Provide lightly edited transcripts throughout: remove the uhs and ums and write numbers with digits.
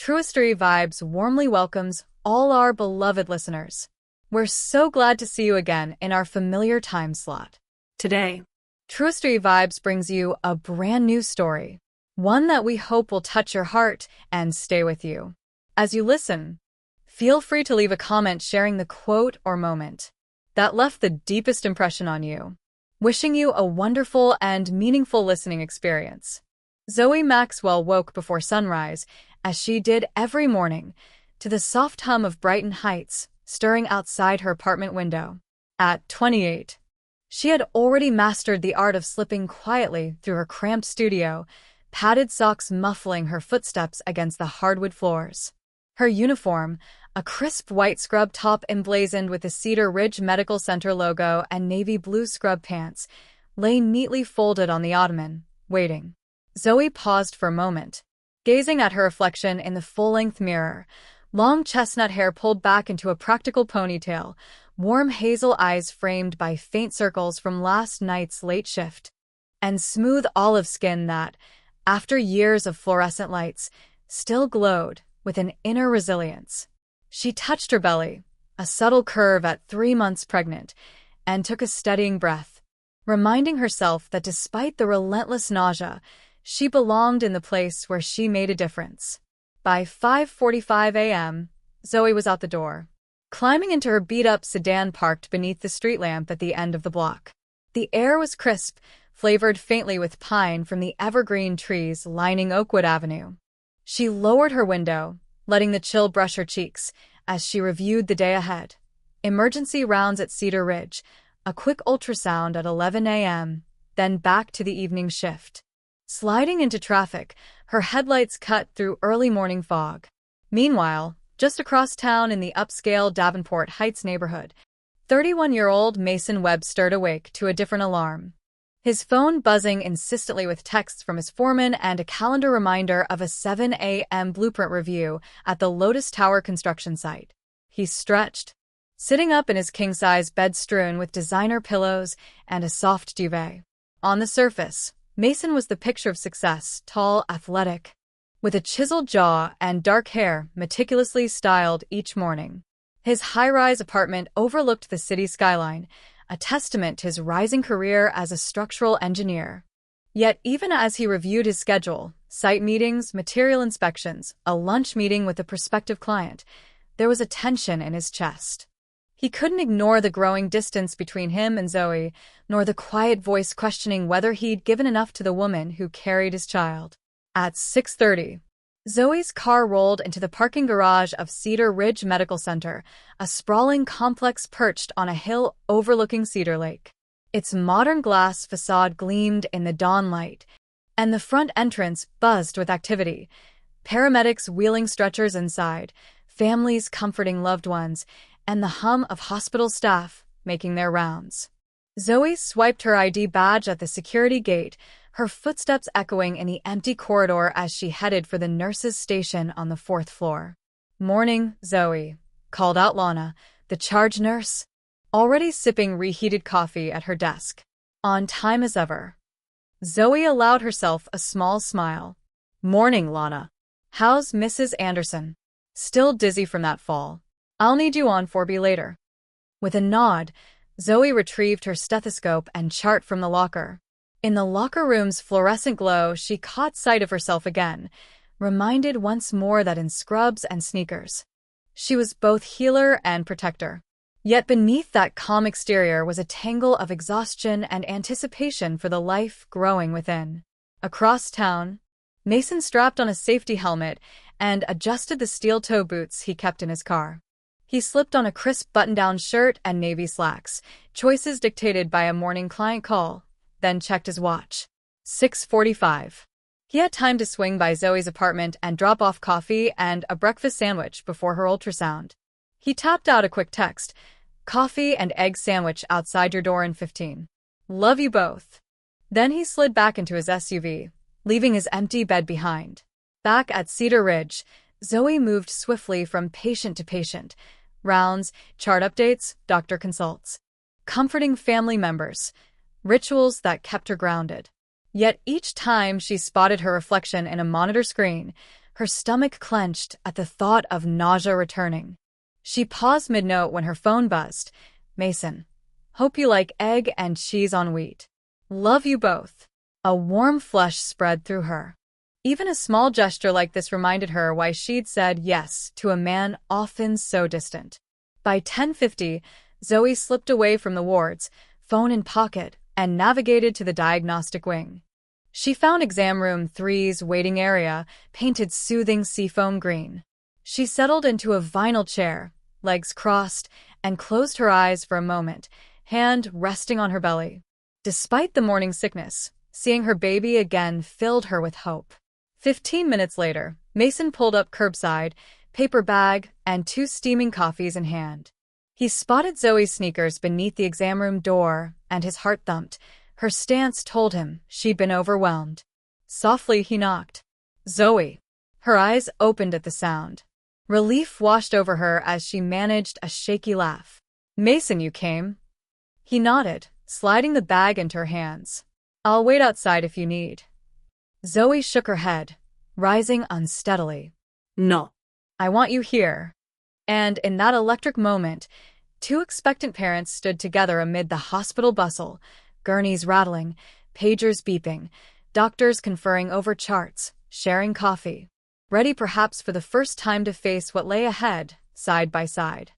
TrueStory Vibes warmly welcomes all our beloved listeners. We're so glad to see you again in our familiar time slot. Today, TrueStory Vibes brings you a brand new story, one that we hope will touch your heart and stay with you. As you listen, feel free to leave a comment sharing the quote or moment that left the deepest impression on you. Wishing you a wonderful and meaningful listening experience. Zoe Maxwell woke before sunrise, as she did every morning, to the soft hum of Brighton Heights stirring outside her apartment window. At 28, she had already mastered the art of slipping quietly through her cramped studio, padded socks muffling her footsteps against the hardwood floors. Her uniform, a crisp white scrub top emblazoned with the Cedar Ridge Medical Center logo and navy blue scrub pants, lay neatly folded on the ottoman, waiting. Zoe paused for a moment, gazing at her reflection in the full-length mirror, long chestnut hair pulled back into a practical ponytail, warm hazel eyes framed by faint circles from last night's late shift, and smooth olive skin that, after years of fluorescent lights, still glowed with an inner resilience. She touched her belly, a subtle curve at 3 months pregnant, and took a steadying breath, reminding herself that despite the relentless nausea, she belonged in the place where she made a difference. By 5:45 a.m., Zoe was out the door, climbing into her beat-up sedan parked beneath the street lamp at the end of the block. The air was crisp, flavored faintly with pine from the evergreen trees lining Oakwood Avenue. She lowered her window, letting the chill brush her cheeks as she reviewed the day ahead. Emergency rounds at Cedar Ridge, a quick ultrasound at 11 a.m., then back to the evening shift. Sliding into traffic, her headlights cut through early morning fog. Meanwhile, just across town in the upscale Davenport Heights neighborhood, 31-year-old Mason Webb stirred awake to a different alarm. His phone buzzing insistently with texts from his foreman and a calendar reminder of a 7 a.m. blueprint review at the Lotus Tower construction site. He stretched, sitting up in his king-size bed strewn with designer pillows and a soft duvet. On the surface, Mason was the picture of success, tall, athletic, with a chiseled jaw and dark hair meticulously styled each morning. His high-rise apartment overlooked the city skyline, a testament to his rising career as a structural engineer. Yet even as he reviewed his schedule, site meetings, material inspections, a lunch meeting with a prospective client, there was a tension in his chest. He couldn't ignore the growing distance between him and Zoe, nor the quiet voice questioning whether he'd given enough to the woman who carried his child. At 6:30, Zoe's car rolled into the parking garage of Cedar Ridge Medical Center, a sprawling complex perched on a hill overlooking Cedar Lake. Its modern glass facade gleamed in the dawn light, and the front entrance buzzed with activity. Paramedics wheeling stretchers inside, families comforting loved ones, and the hum of hospital staff making their rounds. Zoe swiped her ID badge at the security gate, her footsteps echoing in the empty corridor as she headed for the nurse's station on the 4th floor. "Morning, Zoe," called out Lana, the charge nurse, already sipping reheated coffee at her desk. On time as ever. Zoe allowed herself a small smile. "Morning, Lana. How's Mrs. Anderson? Still dizzy from that fall? I'll need you on 4B later." With a nod, Zoe retrieved her stethoscope and chart from the locker. In the locker room's fluorescent glow, she caught sight of herself again, reminded once more that in scrubs and sneakers, she was both healer and protector. Yet beneath that calm exterior was a tangle of exhaustion and anticipation for the life growing within. Across town, Mason strapped on a safety helmet and adjusted the steel toe boots he kept in his car. He slipped on a crisp button-down shirt and navy slacks, choices dictated by a morning client call, then checked his watch. 6:45. He had time to swing by Zoe's apartment and drop off coffee and a breakfast sandwich before her ultrasound. He tapped out a quick text, "Coffee and egg sandwich outside your door in 15. Love you both." Then he slid back into his SUV, leaving his empty bed behind. Back at Cedar Ridge, Zoe moved swiftly from patient to patient. Rounds, chart updates, doctor consults, comforting family members, rituals that kept her grounded. Yet each time she spotted her reflection in a monitor screen, her stomach clenched at the thought of nausea returning. She paused mid-note when her phone buzzed. "Mason, hope you like egg and cheese on wheat. Love you both." A warm flush spread through her. Even a small gesture like this reminded her why she'd said yes to a man often so distant. By 10:50, Zoe slipped away from the wards, phone in pocket, and navigated to the diagnostic wing. She found exam room 3's waiting area, painted soothing seafoam green. She settled into a vinyl chair, legs crossed, and closed her eyes for a moment, hand resting on her belly. Despite the morning sickness, seeing her baby again filled her with hope. 15 minutes later, Mason pulled up curbside, paper bag, and 2 steaming coffees in hand. He spotted Zoe's sneakers beneath the exam room door, and his heart thumped. Her stance told him she'd been overwhelmed. Softly, he knocked. "Zoe." Her eyes opened at the sound. Relief washed over her as she managed a shaky laugh. "Mason, you came?" He nodded, sliding the bag into her hands. "I'll wait outside if you need." Zoe shook her head, rising unsteadily. "No. "I want you here." And in that electric moment, 2 expectant parents stood together amid the hospital bustle, gurneys rattling, pagers beeping, doctors conferring over charts, sharing coffee, ready perhaps for the first time to face what lay ahead, side by side.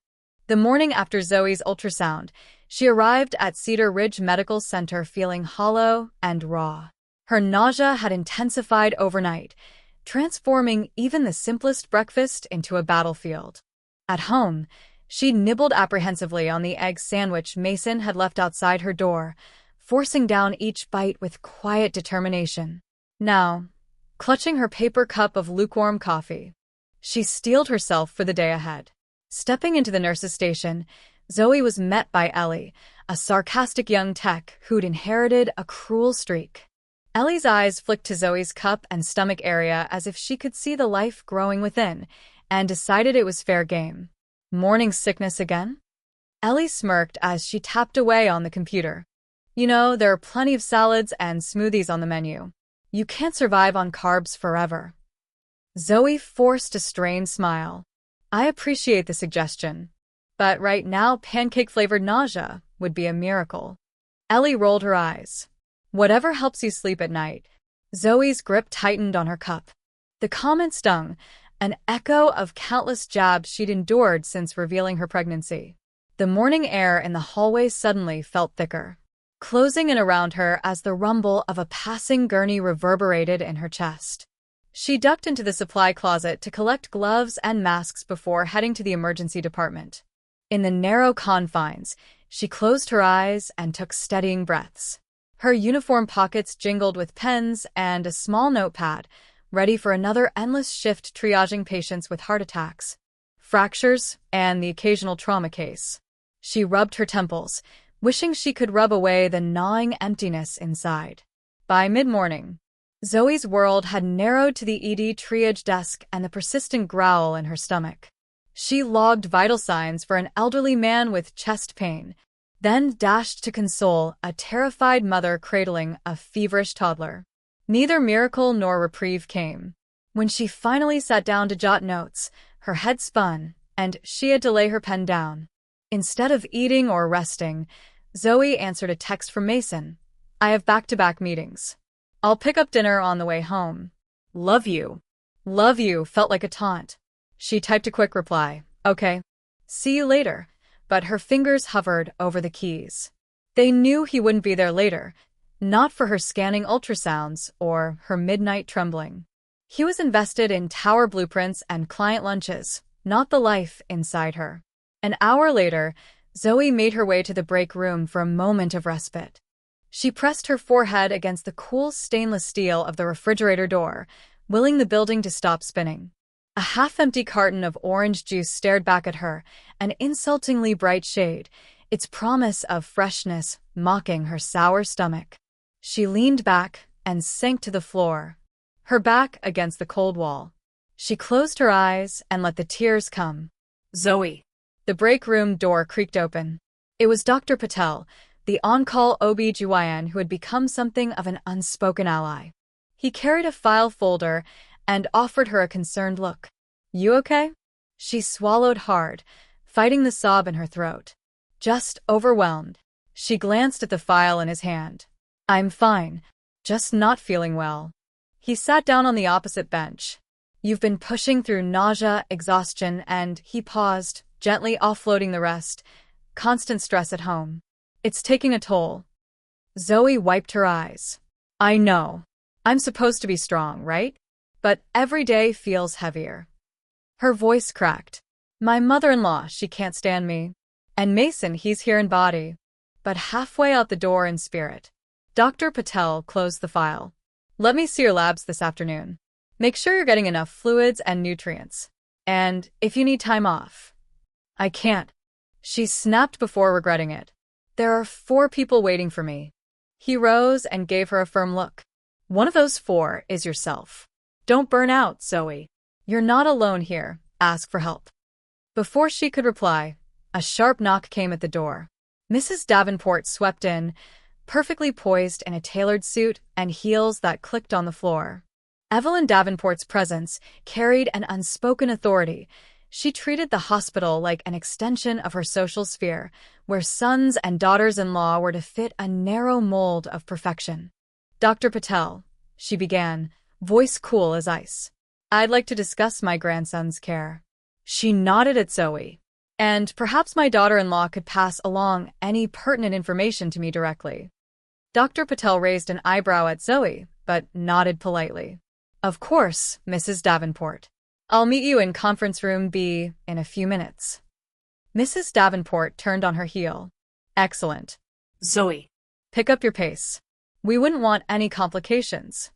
The morning after Zoe's ultrasound, she arrived at Cedar Ridge Medical Center feeling hollow and raw. Her nausea had intensified overnight, transforming even the simplest breakfast into a battlefield. At home, she nibbled apprehensively on the egg sandwich Mason had left outside her door, forcing down each bite with quiet determination. Now, clutching her paper cup of lukewarm coffee, she steeled herself for the day ahead. Stepping into the nurse's station, Zoe was met by Ellie, a sarcastic young tech who'd inherited a cruel streak. Ellie's eyes flicked to Zoe's cup and stomach area as if she could see the life growing within, and decided it was fair game. "Morning sickness again?" Ellie smirked as she tapped away on the computer. "You know, there are plenty of salads and smoothies on the menu. You can't survive on carbs forever." Zoe forced a strained smile. "I appreciate the suggestion, but right now pancake-flavored nausea would be a miracle." Ellie rolled her eyes. "Whatever helps you sleep at night." Zoe's grip tightened on her cup. The comment stung, an echo of countless jabs she'd endured since revealing her pregnancy. The morning air in the hallway suddenly felt thicker, closing in around her as the rumble of a passing gurney reverberated in her chest. She ducked into the supply closet to collect gloves and masks before heading to the emergency department. In the narrow confines, she closed her eyes and took steadying breaths. Her uniform pockets jingled with pens and a small notepad, ready for another endless shift triaging patients with heart attacks, fractures, and the occasional trauma case. She rubbed her temples, wishing she could rub away the gnawing emptiness inside. By mid-morning, Zoe's world had narrowed to the ED triage desk and the persistent growl in her stomach. She logged vital signs for an elderly man with chest pain, then dashed to console a terrified mother cradling a feverish toddler. Neither miracle nor reprieve came. When she finally sat down to jot notes, her head spun, and she had to lay her pen down. Instead of eating or resting, Zoe answered a text from Mason. "I have back-to-back meetings. I'll pick up dinner on the way home. Love you." "Love you" felt like a taunt. She typed a quick reply. "Okay. See you later." But her fingers hovered over the keys. They knew he wouldn't be there later, not for her scanning ultrasounds or her midnight trembling. He was invested in tower blueprints and client lunches, not the life inside her. An hour later, Zoe made her way to the break room for a moment of respite. She pressed her forehead against the cool stainless steel of the refrigerator door, willing the building to stop spinning. A half-empty carton of orange juice stared back at her, an insultingly bright shade, its promise of freshness mocking her sour stomach. She leaned back and sank to the floor, her back against the cold wall. She closed her eyes and let the tears come. "Zoe." The break room door creaked open. It was Dr. Patel, the on-call OB-GYN who had become something of an unspoken ally. He carried a file folder and offered her a concerned look. "You okay?" She swallowed hard, fighting the sob in her throat. "Just overwhelmed." She glanced at the file in his hand. "I'm fine, just not feeling well." He sat down on the opposite bench. "You've been pushing through nausea, exhaustion, and," he paused, gently offloading the rest, "constant stress at home. It's taking a toll." Zoe wiped her eyes. "I know. I'm supposed to be strong, right? But every day feels heavier." Her voice cracked. "My mother-in-law, she can't stand me. And Mason, he's here in body, but halfway out the door in spirit." Dr. Patel closed the file. "Let me see your labs this afternoon. Make sure you're getting enough fluids and nutrients. And if you need time off." "I can't," she snapped before regretting it. "There are 4 people waiting for me." He rose and gave her a firm look. "One of those 4 is yourself. Don't burn out, Zoe. You're not alone here. Ask for help." Before she could reply, a sharp knock came at the door. Mrs. Davenport swept in, perfectly poised in a tailored suit and heels that clicked on the floor. Evelyn Davenport's presence carried an unspoken authority. She treated the hospital like an extension of her social sphere, where sons and daughters-in-law were to fit a narrow mold of perfection. "Dr. Patel," she began, voice cool as ice, "I'd like to discuss my grandson's care." She nodded at Zoe. "And perhaps my daughter-in-law could pass along any pertinent information to me directly." Dr. Patel raised an eyebrow at Zoe, but nodded politely. "Of course, Mrs. Davenport. I'll meet you in conference room B in a few minutes." Mrs. Davenport turned on her heel. "Excellent. Zoe, pick up your pace. We wouldn't want any complications."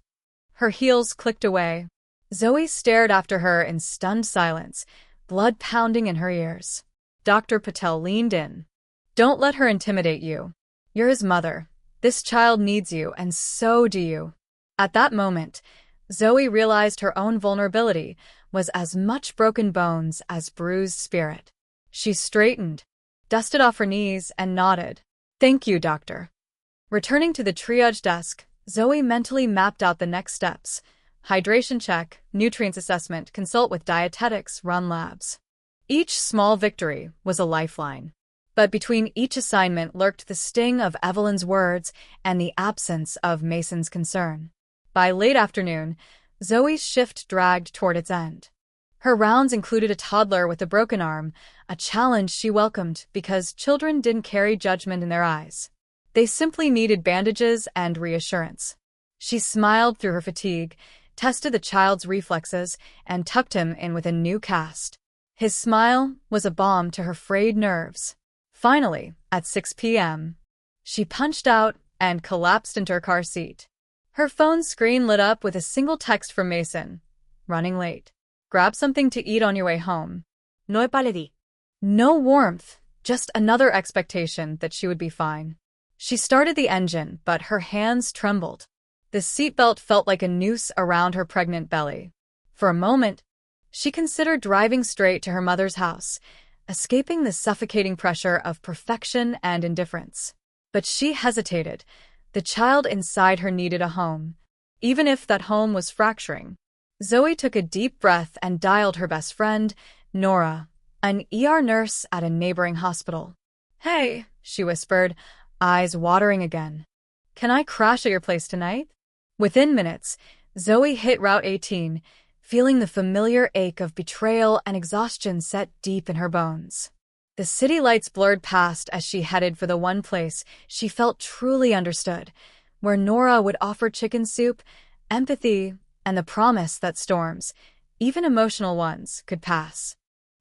Her heels clicked away. Zoe stared after her in stunned silence, blood pounding in her ears. Dr. Patel leaned in. "Don't let her intimidate you. You're his mother. This child needs you, and so do you." At that moment, Zoe realized her own vulnerability was as much broken bones as bruised spirit. She straightened, dusted off her knees, and nodded. "Thank you, doctor." Returning to the triage desk, Zoe mentally mapped out the next steps. Hydration check, nutrients assessment, consult with dietetics, run labs. Each small victory was a lifeline. But between each assignment lurked the sting of Evelyn's words and the absence of Mason's concern. By late afternoon, Zoe's shift dragged toward its end. Her rounds included a toddler with a broken arm, a challenge she welcomed because children didn't carry judgment in their eyes. They simply needed bandages and reassurance. She smiled through her fatigue, tested the child's reflexes, and tucked him in with a new cast. His smile was a balm to her frayed nerves. Finally, at 6 p.m., she punched out and collapsed into her car seat. Her phone screen lit up with a single text from Mason. "Running late. Grab something to eat on your way home." No paledi. No warmth, just another expectation that she would be fine. She started the engine, but her hands trembled. The seatbelt felt like a noose around her pregnant belly. For a moment, she considered driving straight to her mother's house, escaping the suffocating pressure of perfection and indifference. But she hesitated. The child inside her needed a home, even if that home was fracturing. Zoe took a deep breath and dialed her best friend, Nora, an ER nurse at a neighboring hospital. "Hey," she whispered, eyes watering again. "Can I crash at your place tonight?" Within minutes, Zoe hit Route 18, feeling the familiar ache of betrayal and exhaustion set deep in her bones. The city lights blurred past as she headed for the one place she felt truly understood, where Nora would offer chicken soup, empathy, and the promise that storms, even emotional ones, could pass.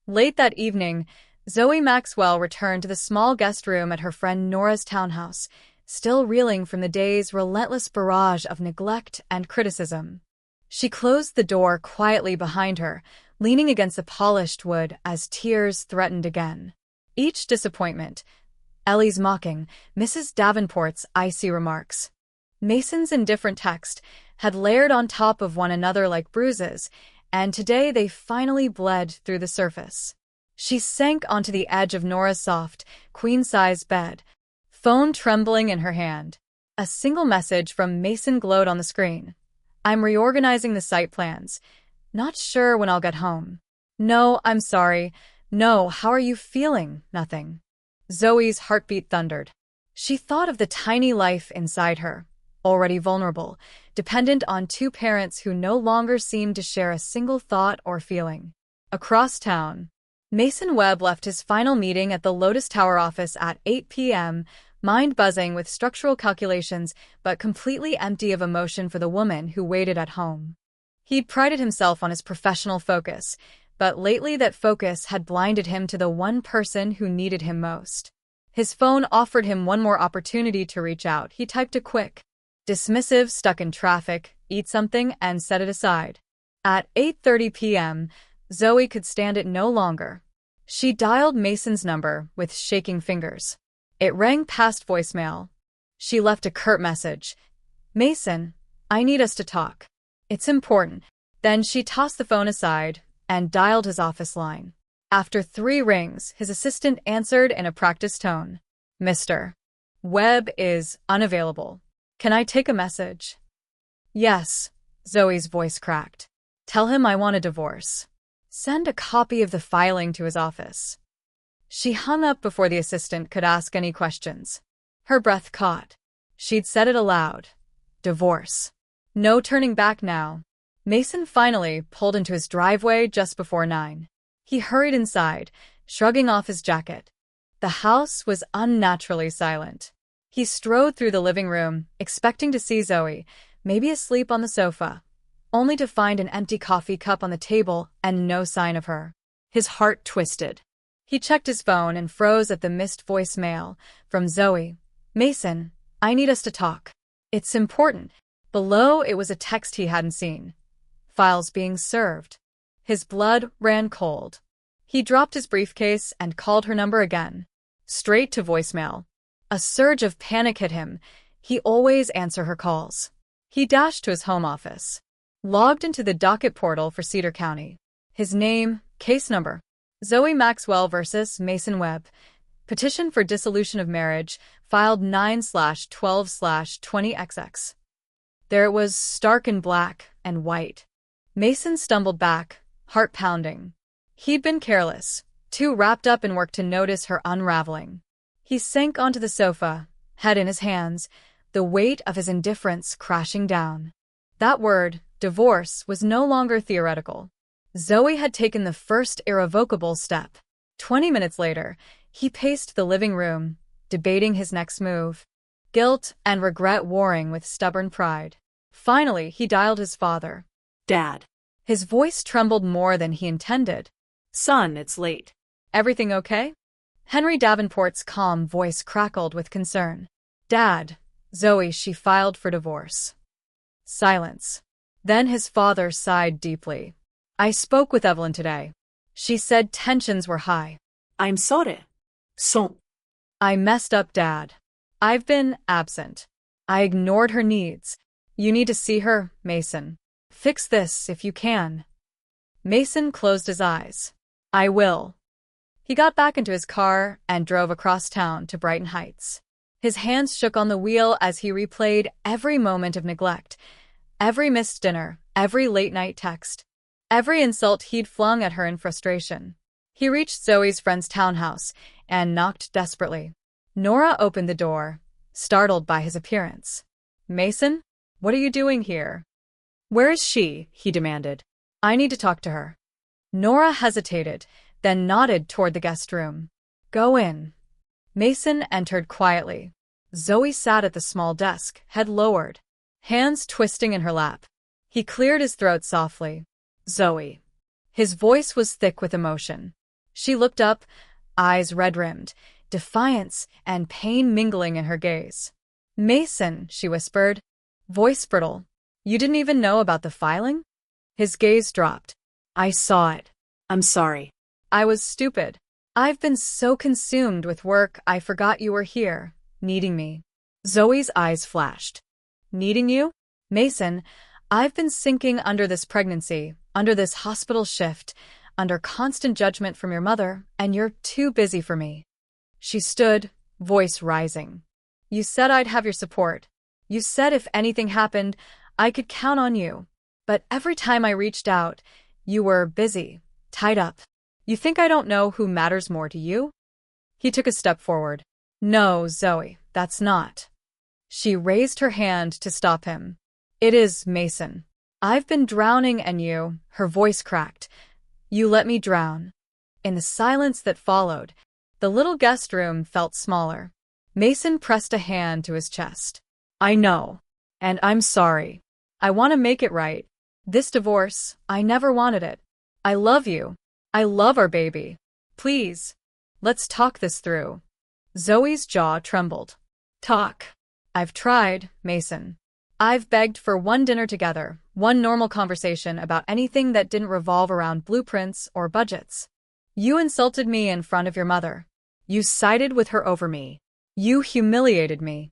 Late that evening, Zoe Maxwell returned to the small guest room at her friend Nora's townhouse, still reeling from the day's relentless barrage of neglect and criticism. She closed the door quietly behind her, leaning against the polished wood as tears threatened again. Each disappointment, Ellie's mocking, Mrs. Davenport's icy remarks, Mason's indifferent text, had layered on top of one another like bruises, and today they finally bled through the surface. She sank onto the edge of Nora's soft, queen-size bed, phone trembling in her hand. A single message from Mason glowed on the screen. I'm reorganizing the site plans. Not sure when I'll get home. No, I'm sorry. No, how are you feeling? Nothing. Zoe's heartbeat thundered. She thought of the tiny life inside her, already vulnerable, dependent on two parents who no longer seemed to share a single thought or feeling. Across town, Mason Webb left his final meeting at the Lotus Tower office at 8 p.m., mind buzzing with structural calculations but completely empty of emotion for the woman who waited at home. He'd prided himself on his professional focus, but lately that focus had blinded him to the one person who needed him most. His phone offered him one more opportunity to reach out. He typed a quick, dismissive, stuck in traffic, eat something, and set it aside. At 8:30 p.m., Zoe could stand it no longer. She dialed Mason's number with shaking fingers. It rang past voicemail. She left a curt message. "Mason, I need us to talk. It's important." Then she tossed the phone aside and dialed his office line. After 3 rings, his assistant answered in a practiced tone. "Mr. Webb is unavailable. Can I take a message?" "Yes," Zoe's voice cracked. "Tell him I want a divorce. Send a copy of the filing to his office." She hung up before the assistant could ask any questions. Her breath caught. She'd said it aloud. Divorce. No turning back now. Mason finally pulled into his driveway just before 9. He hurried inside, shrugging off his jacket. The house was unnaturally silent. He strode through the living room, expecting to see Zoe, maybe asleep on the sofa, only to find an empty coffee cup on the table and no sign of her. His heart twisted. He checked his phone and froze at the missed voicemail from Zoe. "Mason, I need us to talk. It's important." Below, it was a text he hadn't seen. "Files being served." His blood ran cold. He dropped his briefcase and called her number again. Straight to voicemail. A surge of panic hit him. He always answered her calls. He dashed to his home office. Logged into the docket portal for Cedar County. His name, case number. Zoe Maxwell versus Mason Webb. Petition for dissolution of marriage, filed 9/12/20XX. There it was, stark in black and white. Mason stumbled back, heart pounding. He'd been careless, too wrapped up in work to notice her unraveling. He sank onto the sofa, head in his hands, the weight of his indifference crashing down. That word, divorce, was no longer theoretical. Zoe had taken the first irrevocable step. 20 minutes later, he paced the living room, debating his next move. Guilt and regret warring with stubborn pride. Finally, he dialed his father. "Dad." His voice trembled more than he intended. "Son, it's late." "Everything okay?" Henry Davenport's calm voice crackled with concern. "Dad." Zoe, she filed for divorce. Silence. Then his father sighed deeply. "I spoke with Evelyn today. She said tensions were high." "I'm sorry." "I messed up, Dad. I've been absent. I ignored her needs. You need to see her, Mason. Fix this if you can." Mason closed his eyes. "I will." He got back into his car and drove across town to Brighton Heights. His hands shook on the wheel as he replayed every moment of neglect, every missed dinner, every late-night text, every insult he'd flung at her in frustration. He reached Zoe's friend's townhouse and knocked desperately. Nora opened the door, startled by his appearance. "Mason, what are you doing here?" "Where is she?" he demanded. "I need to talk to her." Nora hesitated, then nodded toward the guest room. "Go in." Mason entered quietly. Zoe sat at the small desk, head lowered, hands twisting in her lap. He cleared his throat softly. "Zoe." His voice was thick with emotion. She looked up, eyes red-rimmed, defiance and pain mingling in her gaze. "Mason," she whispered, voice brittle. "You didn't even know about the filing?" His gaze dropped. "I saw it. I'm sorry." "I was stupid. I've been so consumed with work I forgot you were here, needing me." Zoe's eyes flashed. "Needing you? Mason, I've been sinking under this pregnancy, under this hospital shift, under constant judgment from your mother, and you're too busy for me." She stood, voice rising. "You said I'd have your support. You said if anything happened, I could count on you. But every time I reached out, you were busy, tied up. You think I don't know who matters more to you? He took a step forward. No, Zoe, that's not. She raised her hand to stop him. It is, Mason. I've been drowning and you, her voice cracked. You let me drown. In the silence that followed, the little guest room felt smaller. Mason pressed a hand to his chest. I know. And I'm sorry. I want to make it right. This divorce, I never wanted it. I love you. I love our baby. Please. Let's talk this through. Zoe's jaw trembled. Talk. I've tried, Mason. I've begged for one dinner together, one normal conversation about anything that didn't revolve around blueprints or budgets. You insulted me in front of your mother. You sided with her over me. You humiliated me.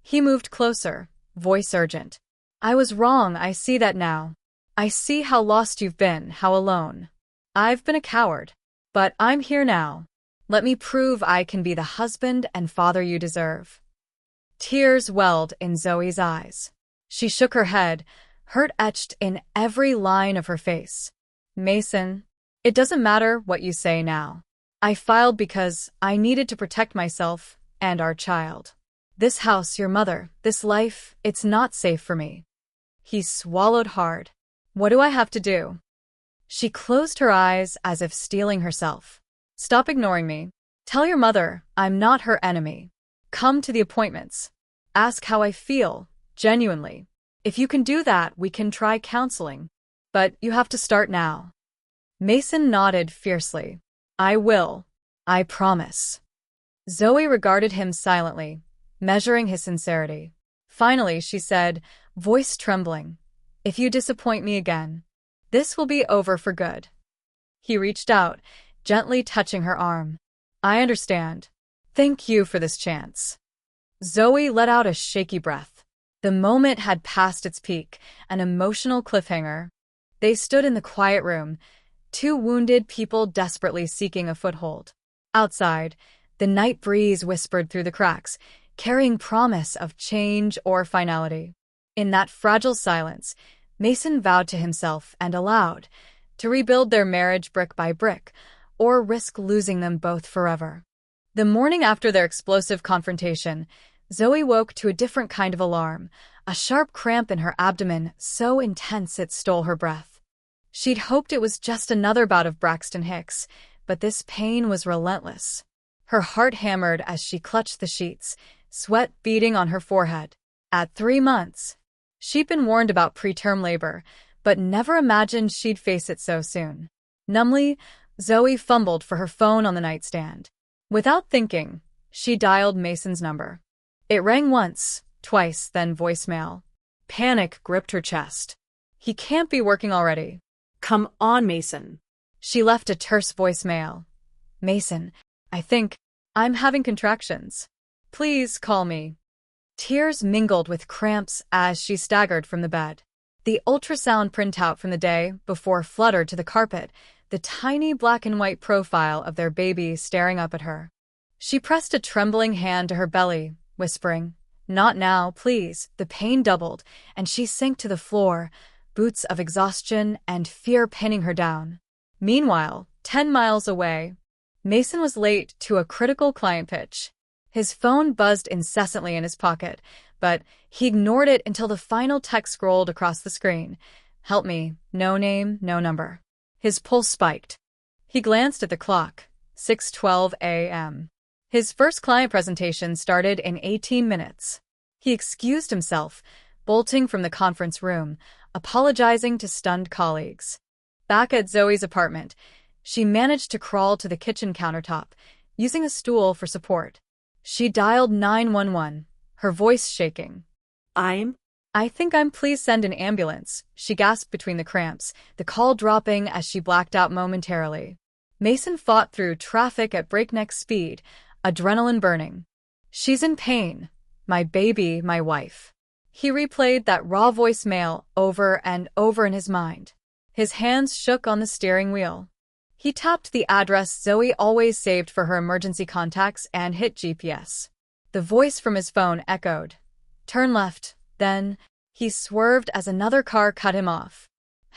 He moved closer, voice urgent. I was wrong, I see that now. I see how lost you've been, how alone. I've been a coward. But I'm here now. Let me prove I can be the husband and father you deserve. Tears welled in Zoe's eyes. She shook her head, hurt etched in every line of her face. Mason, it doesn't matter what you say now. I filed because I needed to protect myself and our child. This house, your mother, this life, it's not safe for me. He swallowed hard. What do I have to do? She closed her eyes as if steeling herself. Stop ignoring me. Tell your mother I'm not her enemy. Come to the appointments. Ask how I feel, genuinely. If you can do that, we can try counseling. But you have to start now. Mason nodded fiercely. I will. I promise. Zoe regarded him silently, measuring his sincerity. Finally, she said, voice trembling, if you disappoint me again, this will be over for good. He reached out, gently touching her arm. I understand. Thank you for this chance. Zoe let out a shaky breath. The moment had passed its peak, an emotional cliffhanger. They stood in the quiet room, two wounded people desperately seeking a foothold. Outside, the night breeze whispered through the cracks, carrying promise of change or finality. In that fragile silence, Mason vowed to himself and aloud to rebuild their marriage brick by brick, or risk losing them both forever. The morning after their explosive confrontation, Zoe woke to a different kind of alarm, a sharp cramp in her abdomen so intense it stole her breath. She'd hoped it was just another bout of Braxton Hicks, but this pain was relentless. Her heart hammered as she clutched the sheets, sweat beading on her forehead. At 3 months, she'd been warned about preterm labor, but never imagined she'd face it so soon. Numbly, Zoe fumbled for her phone on the nightstand. Without thinking, she dialed Mason's number. It rang once, twice, then voicemail. Panic gripped her chest. He can't be working already. Come on, Mason. She left a terse voicemail. Mason, I think I'm having contractions. Please call me. Tears mingled with cramps as she staggered from the bed. The ultrasound printout from the day before fluttered to the carpet, the tiny black and white profile of their baby staring up at her. She pressed a trembling hand to her belly, whispering, Not now, please. The pain doubled, and she sank to the floor, boots of exhaustion and fear pinning her down. Meanwhile, 10 miles away, Mason was late to a critical client pitch. His phone buzzed incessantly in his pocket, but he ignored it until the final text scrolled across the screen. Help me, no name, no number. His pulse spiked. He glanced at the clock, 6:12 a.m. His first client presentation started in 18 minutes. He excused himself, bolting from the conference room, apologizing to stunned colleagues. Back at Zoe's apartment, she managed to crawl to the kitchen countertop, using a stool for support. She dialed 911, her voice shaking. I think please send an ambulance, she gasped between the cramps, the call dropping as she blacked out momentarily. Mason fought through traffic at breakneck speed, adrenaline burning. She's in pain. My baby, my wife. He replayed that raw voicemail over and over in his mind. His hands shook on the steering wheel. He tapped the address Zoe always saved for her emergency contacts and hit GPS. The voice from his phone echoed. Turn left, then He swerved as another car cut him off.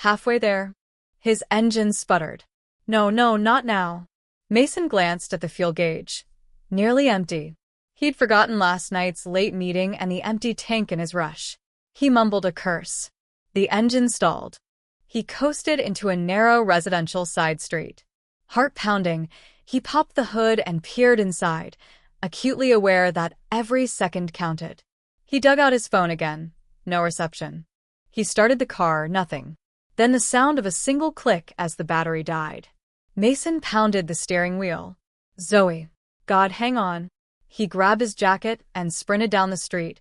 Halfway there, his engine sputtered. No, no, not now. Mason glanced at the fuel gauge. Nearly empty. He'd forgotten last night's late meeting and the empty tank in his rush. He mumbled a curse. The engine stalled. He coasted into a narrow residential side street. Heart pounding, he popped the hood and peered inside, acutely aware that every second counted. He dug out his phone again. No reception. He started the car, nothing. Then the sound of a single click as the battery died. Mason pounded the steering wheel. Zoe. God, hang on. He grabbed his jacket and sprinted down the street,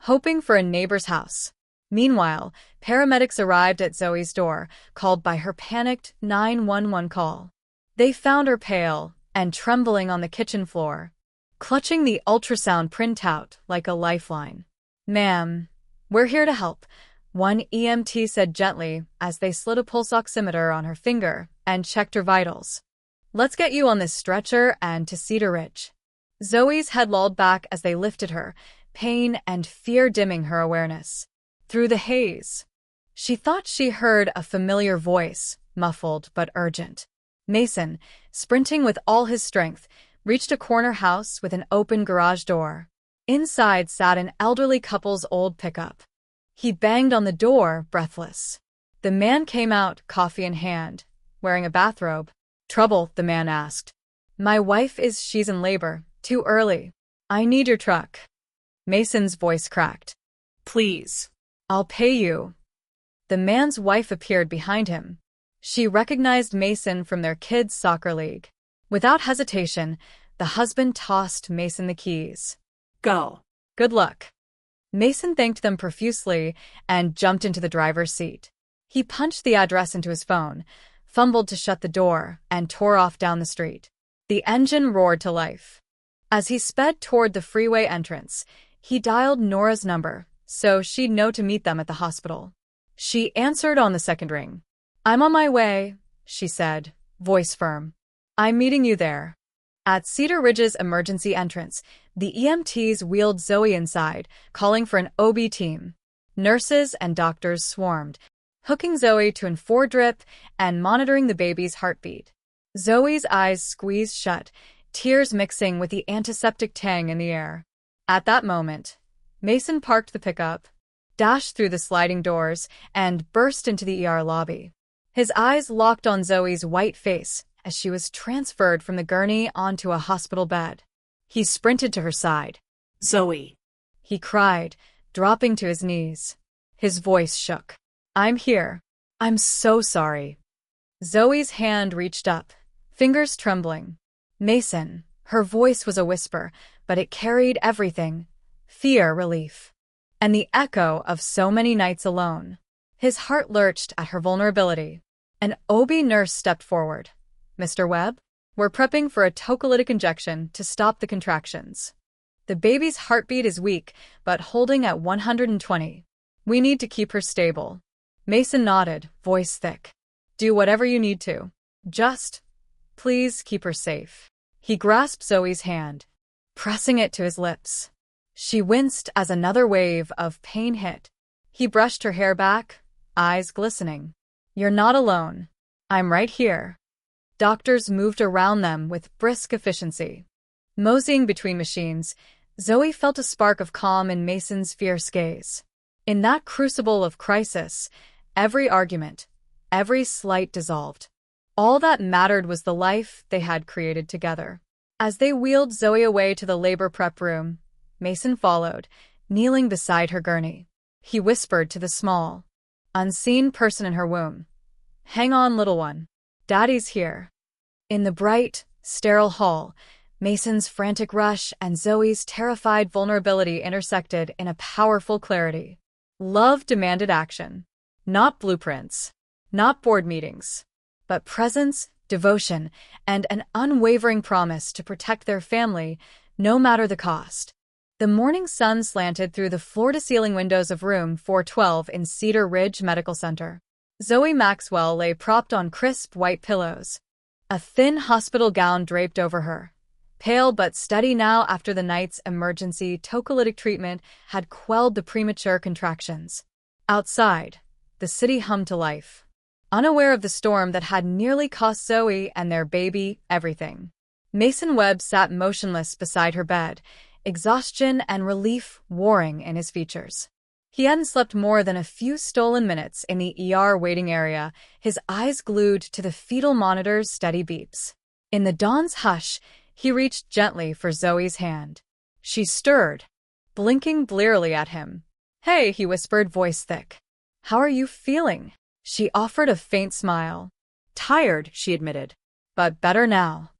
hoping for a neighbor's house. Meanwhile, paramedics arrived at Zoe's door, called by her panicked 911 call. They found her pale and trembling on the kitchen floor, clutching the ultrasound printout like a lifeline. Ma'am, we're here to help, one EMT said gently as they slid a pulse oximeter on her finger and checked her vitals. Let's get you on this stretcher and to Cedar Ridge. Zoe's head lolled back as they lifted her, pain and fear dimming her awareness. Through the haze, she thought she heard a familiar voice, muffled but urgent. Mason, sprinting with all his strength, reached a corner house with an open garage door. Inside sat an elderly couple's old pickup. He banged on the door, breathless. The man came out, coffee in hand, wearing a bathrobe. Trouble, the man asked. My wife she's in labor. Too early. I need your truck. Mason's voice cracked. Please. I'll pay you. The man's wife appeared behind him. She recognized Mason from their kids' soccer league. Without hesitation, the husband tossed Mason the keys. Go. Good luck. Mason thanked them profusely and jumped into the driver's seat. He punched the address into his phone, fumbled to shut the door, and tore off down the street. The engine roared to life. As he sped toward the freeway entrance, he dialed Nora's number, so she'd know to meet them at the hospital. She answered on the second ring. I'm on my way, she said, voice firm. I'm meeting you there. At Cedar Ridge's emergency entrance, the EMTs wheeled Zoe inside, calling for an OB team. Nurses and doctors swarmed, hooking Zoe to an 4-drip and monitoring the baby's heartbeat. Zoe's eyes squeezed shut, tears mixing with the antiseptic tang in the air. At that moment, Mason parked the pickup, dashed through the sliding doors, and burst into the ER lobby. His eyes locked on Zoe's white face as she was transferred from the gurney onto a hospital bed. He sprinted to her side. Zoe, he cried, dropping to his knees. His voice shook. I'm here. I'm so sorry. Zoe's hand reached up, fingers trembling. Mason, her voice was a whisper, but it carried everything. Fear, relief, and the echo of so many nights alone. His heart lurched at her vulnerability. An OB nurse stepped forward. Mr. Webb, we're prepping for a tocolytic injection to stop the contractions. The baby's heartbeat is weak, but holding at 120. We need to keep her stable. Mason nodded, voice thick. Do whatever you need to. Just, please keep her safe. He grasped Zoe's hand, pressing it to his lips. She winced as another wave of pain hit. He brushed her hair back, eyes glistening. You're not alone. I'm right here. Doctors moved around them with brisk efficiency. Moseying between machines, Zoe felt a spark of calm in Mason's fierce gaze. In that crucible of crisis, every argument, every slight dissolved. All that mattered was the life they had created together. As they wheeled Zoe away to the labor prep room, Mason followed, kneeling beside her gurney. He whispered to the small, unseen person in her womb. Hang on, little one. Daddy's here. In the bright, sterile hall, Mason's frantic rush and Zoe's terrified vulnerability intersected in a powerful clarity. Love demanded action. Not blueprints, not board meetings, but presence, devotion, and an unwavering promise to protect their family, no matter the cost. The morning sun slanted through the floor-to-ceiling windows of room 412 in Cedar Ridge Medical Center. Zoe Maxwell lay propped on crisp white pillows, a thin hospital gown draped over her. Pale but steady now after the night's emergency tocolytic treatment had quelled the premature contractions. Outside, the city hummed to life, unaware of the storm that had nearly cost Zoe and their baby everything. Mason Webb sat motionless beside her bed, exhaustion and relief warring in his features. He hadn't slept more than a few stolen minutes in the ER waiting area, his eyes glued to the fetal monitor's steady beeps. In the dawn's hush, he reached gently for Zoe's hand. She stirred, blinking blearily at him. "Hey," he whispered, voice thick. "How are you feeling?" She offered a faint smile. Tired, she admitted. "But better now."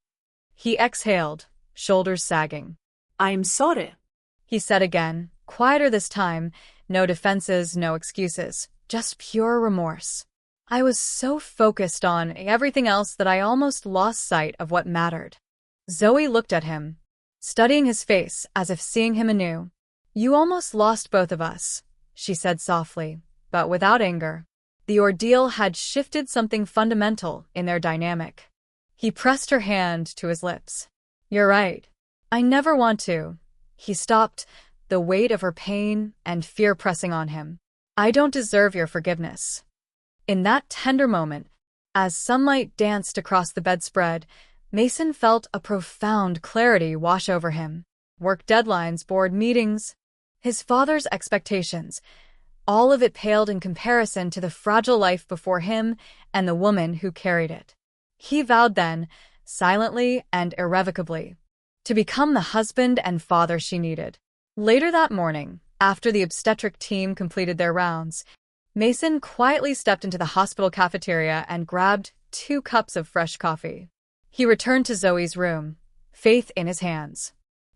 He exhaled, shoulders sagging. I'm sorry, He said again, quieter this time, no defenses, no excuses, just pure remorse. "I was so focused on everything else that I almost lost sight of what mattered." Zoe looked at him, studying his face as if seeing him anew. "You almost lost both of us," she said softly, but without anger. The ordeal had shifted something fundamental in their dynamic. He pressed her hand to his lips. "You're right. I never want to." He stopped, the weight of her pain and fear pressing on him. "I don't deserve your forgiveness." In that tender moment, as sunlight danced across the bedspread, Mason felt a profound clarity wash over him. Work deadlines, board meetings, his father's expectations, all of it paled in comparison to the fragile life before him and the woman who carried it. He vowed then, silently and irrevocably, to become the husband and father she needed. Later that morning, after the obstetric team completed their rounds, Mason quietly stepped into the hospital cafeteria and grabbed 2 cups of fresh coffee. He returned to Zoe's room, faith in his hands.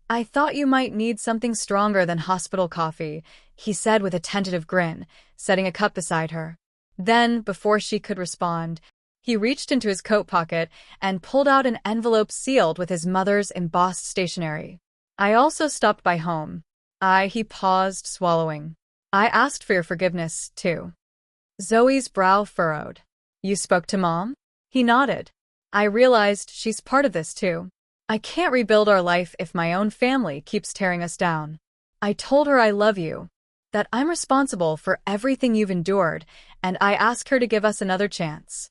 "I thought you might need something stronger than hospital coffee," he said with a tentative grin, setting a cup beside her. Then, before she could respond, he reached into his coat pocket and pulled out an envelope sealed with his mother's embossed stationery. "I also stopped by home." He paused, swallowing. "I asked for your forgiveness, too." Zoe's brow furrowed. "You spoke to Mom?" He nodded. "I realized she's part of this, too. I can't rebuild our life if my own family keeps tearing us down. I told her I love you, that I'm responsible for everything you've endured, and I asked her to give us another chance."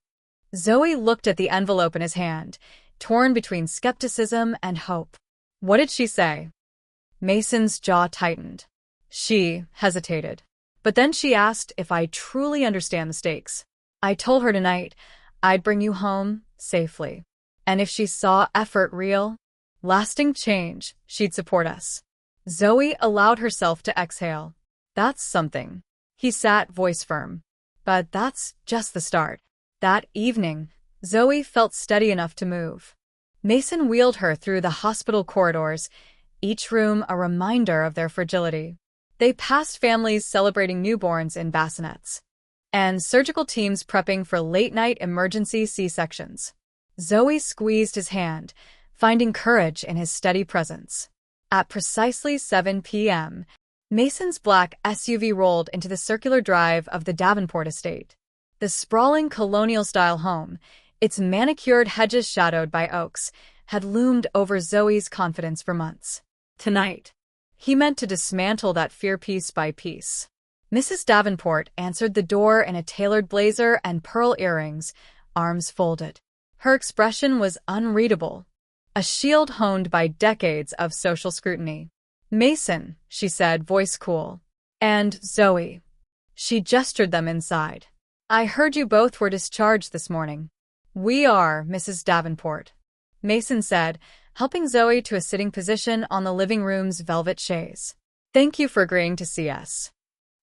Zoe looked at the envelope in his hand, torn between skepticism and hope. "What did she say?" Mason's jaw tightened. She hesitated. "But then she asked if I truly understand the stakes. I told her tonight I'd bring you home safely. And if she saw effort real, lasting change, she'd support us." Zoe allowed herself to exhale. "That's something." He sat, voice firm. "But that's just the start." That evening, Zoe felt steady enough to move. Mason wheeled her through the hospital corridors, each room a reminder of their fragility. They passed families celebrating newborns in bassinets, and surgical teams prepping for late-night emergency C-sections. Zoe squeezed his hand, finding courage in his steady presence. At precisely 7 p.m., Mason's black SUV rolled into the circular drive of the Davenport estate. The sprawling colonial-style home, its manicured hedges shadowed by oaks, had loomed over Zoe's confidence for months. Tonight, he meant to dismantle that fear piece by piece. Mrs. Davenport answered the door in a tailored blazer and pearl earrings, arms folded. Her expression was unreadable, a shield honed by decades of social scrutiny. "Mason," she said, voice cool. "And Zoe." She gestured them inside. "I heard you both were discharged this morning." "We are, Mrs. Davenport," Mason said, helping Zoe to a sitting position on the living room's velvet chaise. "Thank you for agreeing to see us."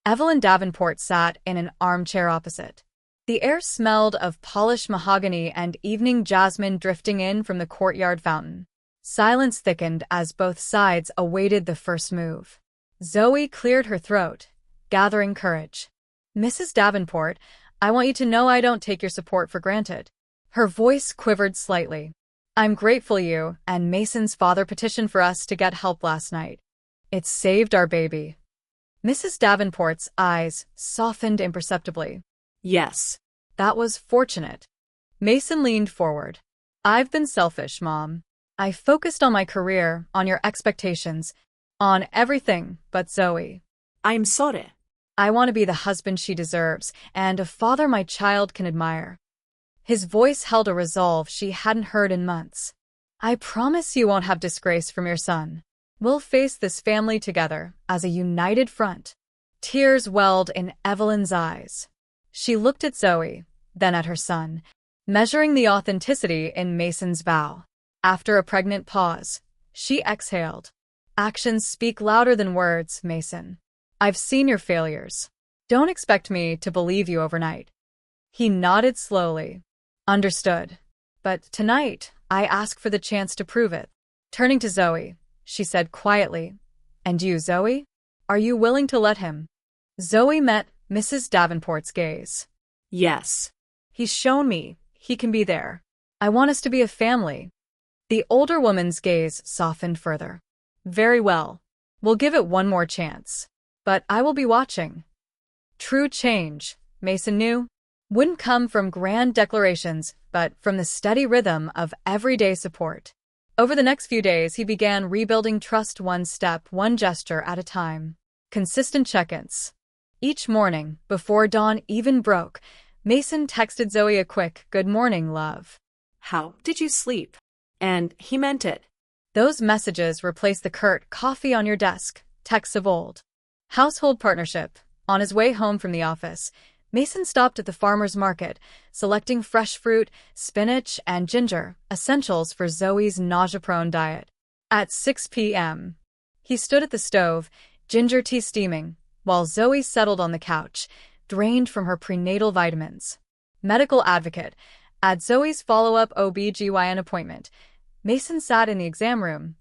Evelyn Davenport sat in an armchair opposite. The air smelled of polished mahogany and evening jasmine drifting in from the courtyard fountain. Silence thickened as both sides awaited the first move. Zoe cleared her throat, gathering courage. "Mrs. Davenport, I want you to know I don't take your support for granted." Her voice quivered slightly. "I'm grateful you and Mason's father petitioned for us to get help last night. It saved our baby." Mrs. Davenport's eyes softened imperceptibly. Yes. "That was fortunate." Mason leaned forward. "I've been selfish, Mom. I focused on my career, on your expectations, on everything but Zoe." I'm sorry. I want to be the husband she deserves and a father my child can admire. His voice held a resolve she hadn't heard in months. I promise you won't have disgrace from your son. We'll face this family together as a united front. Tears welled in Evelyn's eyes. She looked at Zoe, then at her son, measuring the authenticity in Mason's vow. After a pregnant pause, she exhaled. Actions speak louder than words, Mason. I've seen your failures. Don't expect me to believe you overnight. He nodded slowly. Understood. But tonight, I ask for the chance to prove it. Turning to Zoe, she said quietly, And you, Zoe? Are you willing to let him? Zoe met Mrs. Davenport's gaze. Yes. He's shown me he can be there. I want us to be a family. The older woman's gaze softened further. Very well. We'll give it one more chance. But I will be watching. True change, Mason knew, wouldn't come from grand declarations, but from the steady rhythm of everyday support. Over the next few days, he began rebuilding trust one step, one gesture at a time. Consistent check-ins. Each morning, before dawn even broke, Mason texted Zoe a quick, "Good morning, love." How did you sleep? And he meant it. Those messages replaced the curt "coffee on your desk" texts of old. Household partnership. On his way home from the office, Mason stopped at the farmer's market, selecting fresh fruit, spinach, and ginger, essentials for Zoe's nausea-prone diet. At 6 p.m., he stood at the stove, ginger tea steaming, while Zoe settled on the couch, drained from her prenatal vitamins. Medical advocate. At Zoe's follow-up OB/GYN appointment, Mason sat in the exam room,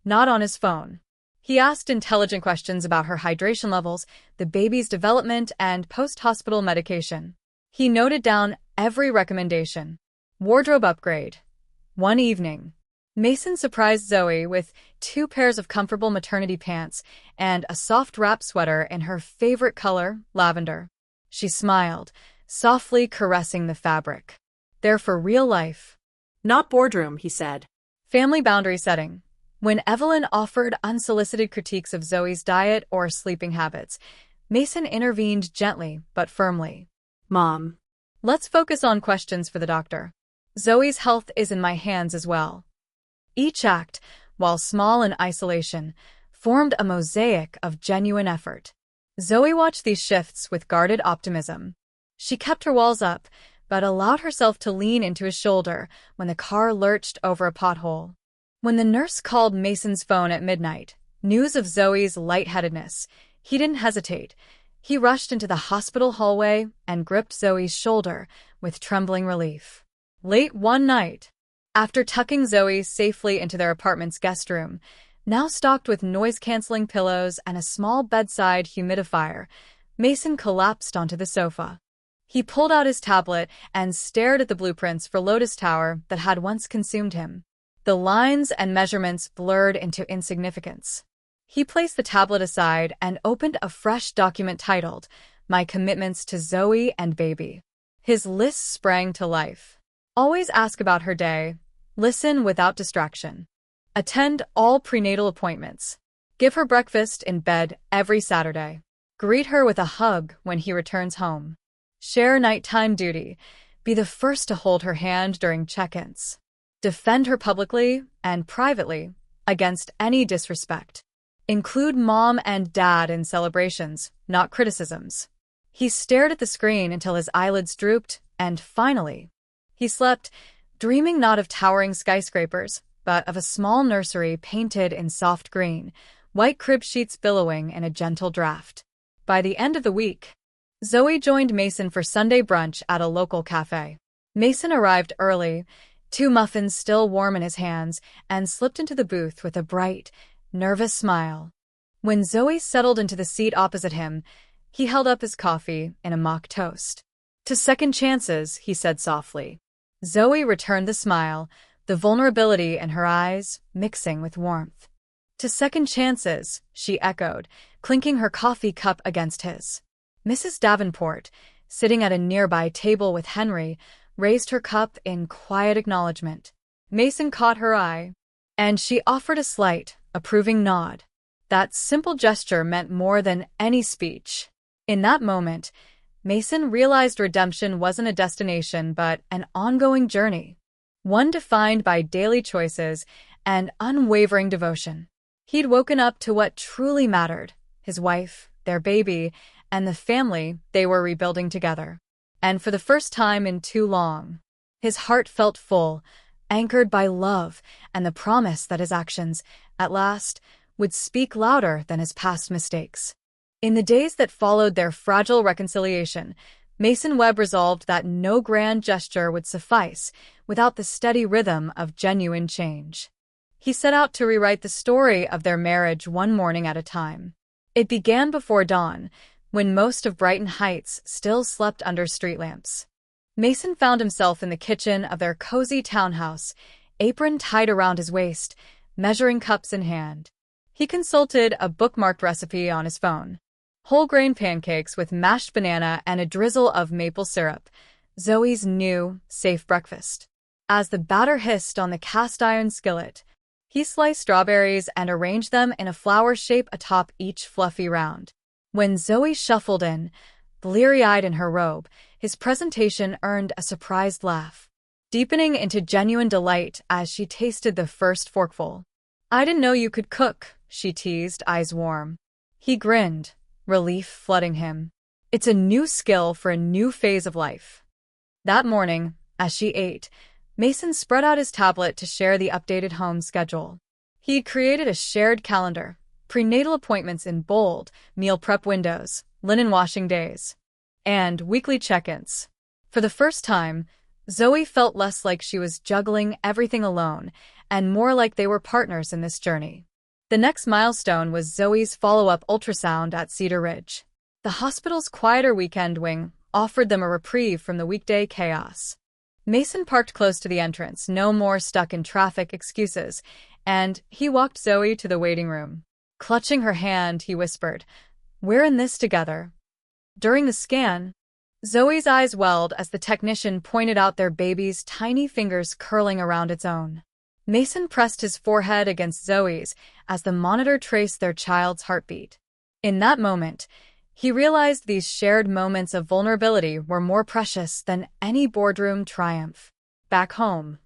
not on his phone. He asked intelligent questions about her hydration levels, the baby's development, and post-hospital medication. He noted down every recommendation. Wardrobe upgrade. One evening, Mason surprised Zoe with 2 pairs of comfortable maternity pants and a soft wrap sweater in her favorite color, lavender. She smiled, softly caressing the fabric. They're for real life. Not boardroom, he said. Family boundary setting. When Evelyn offered unsolicited critiques of Zoe's diet or sleeping habits, Mason intervened gently but firmly. Mom. Let's focus on questions for the doctor. Zoe's health is in my hands as well. Each act, while small in isolation, formed a mosaic of genuine effort. Zoe watched these shifts with guarded optimism. She kept her walls up, but allowed herself to lean into his shoulder when the car lurched over a pothole. When the nurse called Mason's phone at midnight, news of Zoe's lightheadedness, he didn't hesitate. He rushed into the hospital hallway and gripped Zoe's shoulder with trembling relief. Late one night, after tucking Zoe safely into their apartment's guest room, now stocked with noise-canceling pillows and a small bedside humidifier, Mason collapsed onto the sofa. He pulled out his tablet and stared at the blueprints for Lotus Tower that had once consumed him. The lines and measurements blurred into insignificance. He placed the tablet aside and opened a fresh document titled, My Commitments to Zoe and Baby. His list sprang to life. Always ask about her day. Listen without distraction. Attend all prenatal appointments. Give her breakfast in bed every Saturday. Greet her with a hug when he returns home. Share nighttime duty. Be the first to hold her hand during check-ins. Defend her publicly and privately against any disrespect. Include mom and dad in celebrations, not criticisms. He stared at the screen until his eyelids drooped, and finally, he slept, dreaming not of towering skyscrapers, but of a small nursery painted in soft green, white crib sheets billowing in a gentle draft. By the end of the week, Zoe joined Mason for Sunday brunch at a local cafe. Mason arrived early, 2 muffins still warm in his hands, and slipped into the booth with a bright, nervous smile. When Zoe settled into the seat opposite him, he held up his coffee in a mock toast. To second chances, he said softly. Zoe returned the smile, the vulnerability in her eyes mixing with warmth. To second chances, she echoed, clinking her coffee cup against his. Mrs. Davenport, sitting at a nearby table with Henry, raised her cup in quiet acknowledgement. Mason caught her eye, and she offered a slight, approving nod. That simple gesture meant more than any speech. In that moment, Mason realized redemption wasn't a destination but an ongoing journey, one defined by daily choices and unwavering devotion. He'd woken up to what truly mattered: his wife, their baby, and the family they were rebuilding together. And for the first time in too long, his heart felt full, anchored by love and the promise that his actions, at last, would speak louder than his past mistakes. In the days that followed their fragile reconciliation, Mason Webb resolved that no grand gesture would suffice without the steady rhythm of genuine change. He set out to rewrite the story of their marriage one morning at a time. It began before dawn, when most of Brighton Heights still slept under street lamps. Mason found himself in the kitchen of their cozy townhouse, apron tied around his waist, measuring cups in hand. He consulted a bookmarked recipe on his phone: whole grain pancakes with mashed banana and a drizzle of maple syrup, Zoe's new, safe breakfast. As the batter hissed on the cast-iron skillet, he sliced strawberries and arranged them in a flower shape atop each fluffy round. When Zoe shuffled in, bleary-eyed in her robe, his presentation earned a surprised laugh, deepening into genuine delight as she tasted the first forkful. "I didn't know you could cook," she teased, eyes warm. He grinned, relief flooding him. It's a new skill for a new phase of life. That morning, as she ate, Mason spread out his tablet to share the updated home schedule. He had created a shared calendar: prenatal appointments in bold, meal prep windows, linen washing days, and weekly check-ins. For the first time, Zoe felt less like she was juggling everything alone and more like they were partners in this journey. The next milestone was Zoe's follow-up ultrasound at Cedar Ridge. The hospital's quieter weekend wing offered them a reprieve from the weekday chaos. Mason parked close to the entrance, no more stuck-in-traffic excuses, and he walked Zoe to the waiting room. Clutching her hand, he whispered, "We're in this together." During the scan, Zoe's eyes welled as the technician pointed out their baby's tiny fingers curling around its own. Mason pressed his forehead against Zoe's as the monitor traced their child's heartbeat. In that moment, he realized these shared moments of vulnerability were more precious than any boardroom triumph. Back home,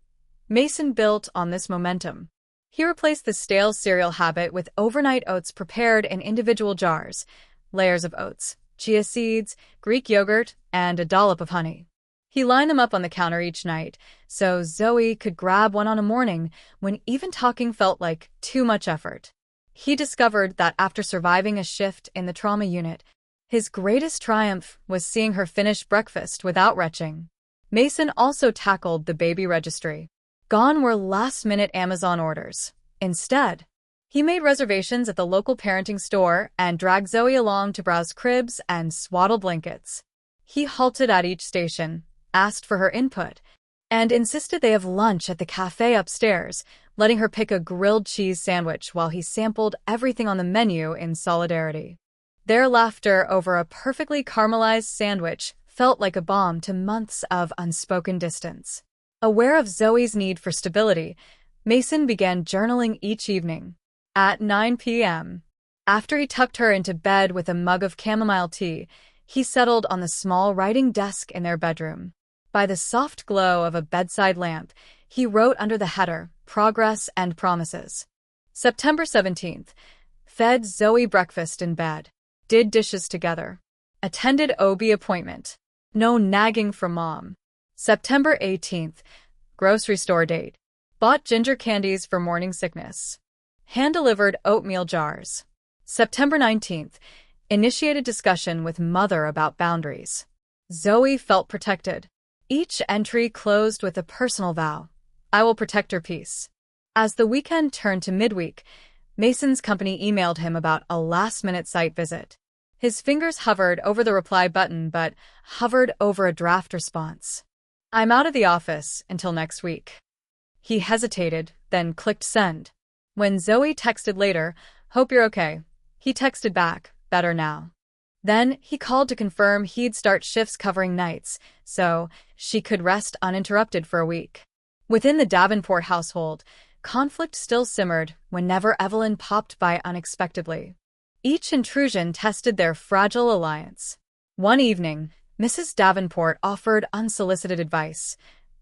Mason built on this momentum. He replaced the stale cereal habit with overnight oats prepared in individual jars: layers of oats, chia seeds, Greek yogurt, and a dollop of honey. He lined them up on the counter each night, so Zoe could grab one on a morning when even talking felt like too much effort. He discovered that after surviving a shift in the trauma unit, his greatest triumph was seeing her finish breakfast without retching. Mason also tackled the baby registry. Gone were last-minute Amazon orders. Instead, he made reservations at the local parenting store and dragged Zoe along to browse cribs and swaddle blankets. He halted at each station, asked for her input, and insisted they have lunch at the cafe upstairs, letting her pick a grilled cheese sandwich while he sampled everything on the menu in solidarity. Their laughter over a perfectly caramelized sandwich felt like a balm to months of unspoken distance. Aware of Zoe's need for stability, Mason began journaling each evening. At 9 p.m., after he tucked her into bed with a mug of chamomile tea, he settled on the small writing desk in their bedroom. By the soft glow of a bedside lamp, he wrote under the header, "Progress and Promises." September 17th, fed Zoe breakfast in bed. Did dishes together. Attended OB appointment. No nagging from mom. September 18th, grocery store date. Bought ginger candies for morning sickness. Hand-delivered oatmeal jars. September 19th, initiated discussion with mother about boundaries. Zoe felt protected. Each entry closed with a personal vow: "I will protect her peace." As the weekend turned to midweek, Mason's company emailed him about a last-minute site visit. His fingers hovered over the reply button but hovered over a draft response. "I'm out of the office until next week." He hesitated, then clicked send. When Zoe texted later, "Hope you're okay," he texted back, "Better now." Then he called to confirm he'd start shifts covering nights, so she could rest uninterrupted for a week. Within the Davenport household, conflict still simmered whenever Evelyn popped by unexpectedly. Each intrusion tested their fragile alliance. One evening, Mrs. Davenport offered unsolicited advice.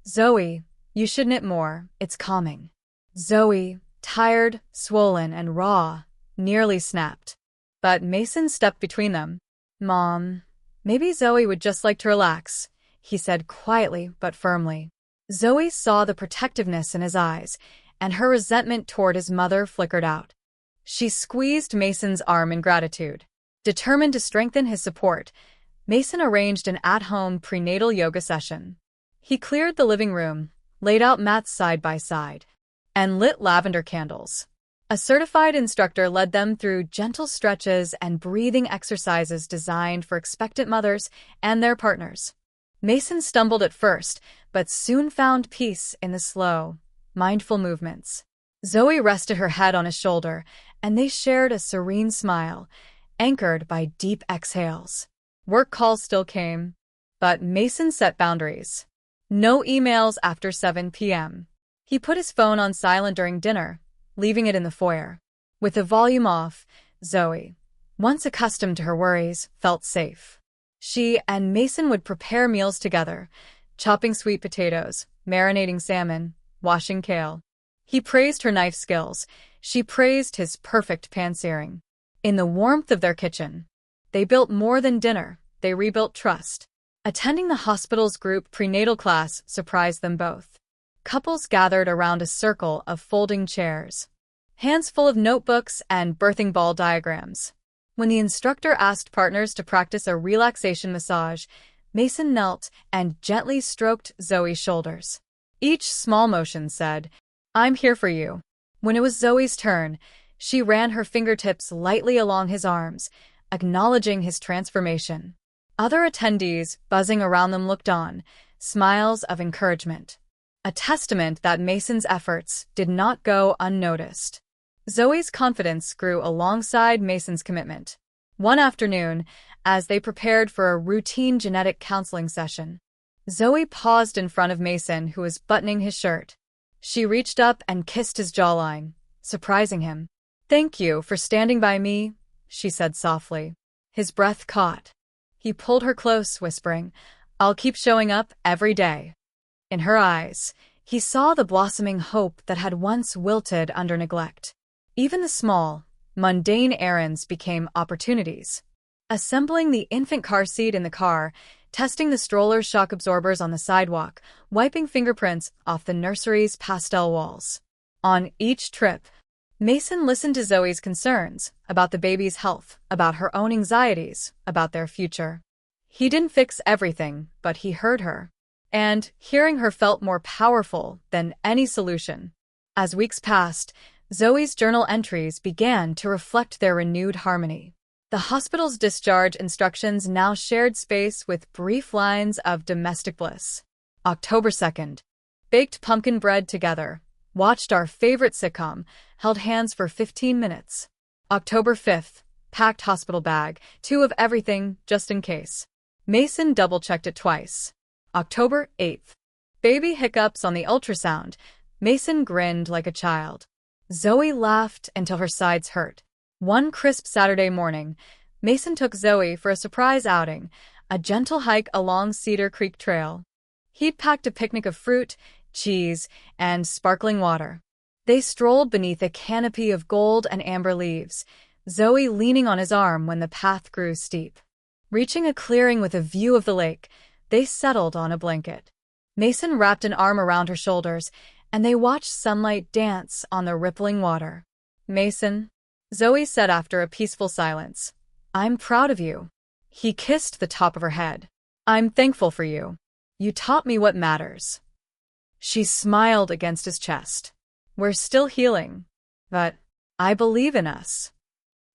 "Zoe, you should knit more, it's calming." Zoe, tired, swollen, and raw, nearly snapped. But Mason stepped between them. "Mom, maybe Zoe would just like to relax," he said quietly but firmly. Zoe saw the protectiveness in his eyes, and her resentment toward his mother flickered out. She squeezed Mason's arm in gratitude. Determined to strengthen his support, Mason arranged an at-home prenatal yoga session. He cleared the living room, laid out mats side by side, and lit lavender candles. A certified instructor led them through gentle stretches and breathing exercises designed for expectant mothers and their partners. Mason stumbled at first, but soon found peace in the slow, mindful movements. Zoe rested her head on his shoulder, and they shared a serene smile, anchored by deep exhales. Work calls still came, but Mason set boundaries. No emails after 7 p.m. He put his phone on silent during dinner, leaving it in the foyer. With the volume off, Zoe, once accustomed to her worries, felt safe. She and Mason would prepare meals together, chopping sweet potatoes, marinating salmon, washing kale. He praised her knife skills. She praised his perfect pan-searing. In the warmth of their kitchen, they built more than dinner, they rebuilt trust. Attending the hospital's group prenatal class surprised them both. Couples gathered around a circle of folding chairs, hands full of notebooks and birthing ball diagrams. When the instructor asked partners to practice a relaxation massage, Mason knelt and gently stroked Zoe's shoulders. Each small motion said, "I'm here for you." When it was Zoe's turn, she ran her fingertips lightly along his arms, acknowledging his transformation. Other attendees buzzing around them looked on, smiles of encouragement. A testament that Mason's efforts did not go unnoticed. Zoe's confidence grew alongside Mason's commitment. One afternoon, as they prepared for a routine genetic counseling session, Zoe paused in front of Mason, who was buttoning his shirt. She reached up and kissed his jawline, surprising him. "Thank you for standing by me," she said softly. His breath caught. He pulled her close, whispering, "I'll keep showing up every day." In her eyes, he saw the blossoming hope that had once wilted under neglect. Even the small, mundane errands became opportunities. Assembling the infant car seat in the car, testing the stroller's shock absorbers on the sidewalk, wiping fingerprints off the nursery's pastel walls. On each trip, Mason listened to Zoe's concerns about the baby's health, about her own anxieties, about their future. He didn't fix everything, but he heard her. And hearing her felt more powerful than any solution. As weeks passed, Zoe's journal entries began to reflect their renewed harmony. The hospital's discharge instructions now shared space with brief lines of domestic bliss. October 2nd. Baked pumpkin bread together. Watched our favorite sitcom. Held hands for 15 minutes. October 5th. Packed hospital bag. 2 of everything, just in case. Mason double-checked it twice. October 8th. Baby hiccups on the ultrasound. Mason grinned like a child. Zoe laughed until her sides hurt. One crisp Saturday morning, Mason took Zoe for a surprise outing, a gentle hike along Cedar Creek Trail. He'd packed a picnic of fruit, cheese, and sparkling water. They strolled beneath a canopy of gold and amber leaves, Zoe leaning on his arm when the path grew steep. Reaching a clearing with a view of the lake, they settled on a blanket. Mason wrapped an arm around her shoulders, and they watched sunlight dance on the rippling water. "Mason," Zoe said after a peaceful silence, "I'm proud of you." He kissed the top of her head. "I'm thankful for you. You taught me what matters." She smiled against his chest. "We're still healing, but I believe in us."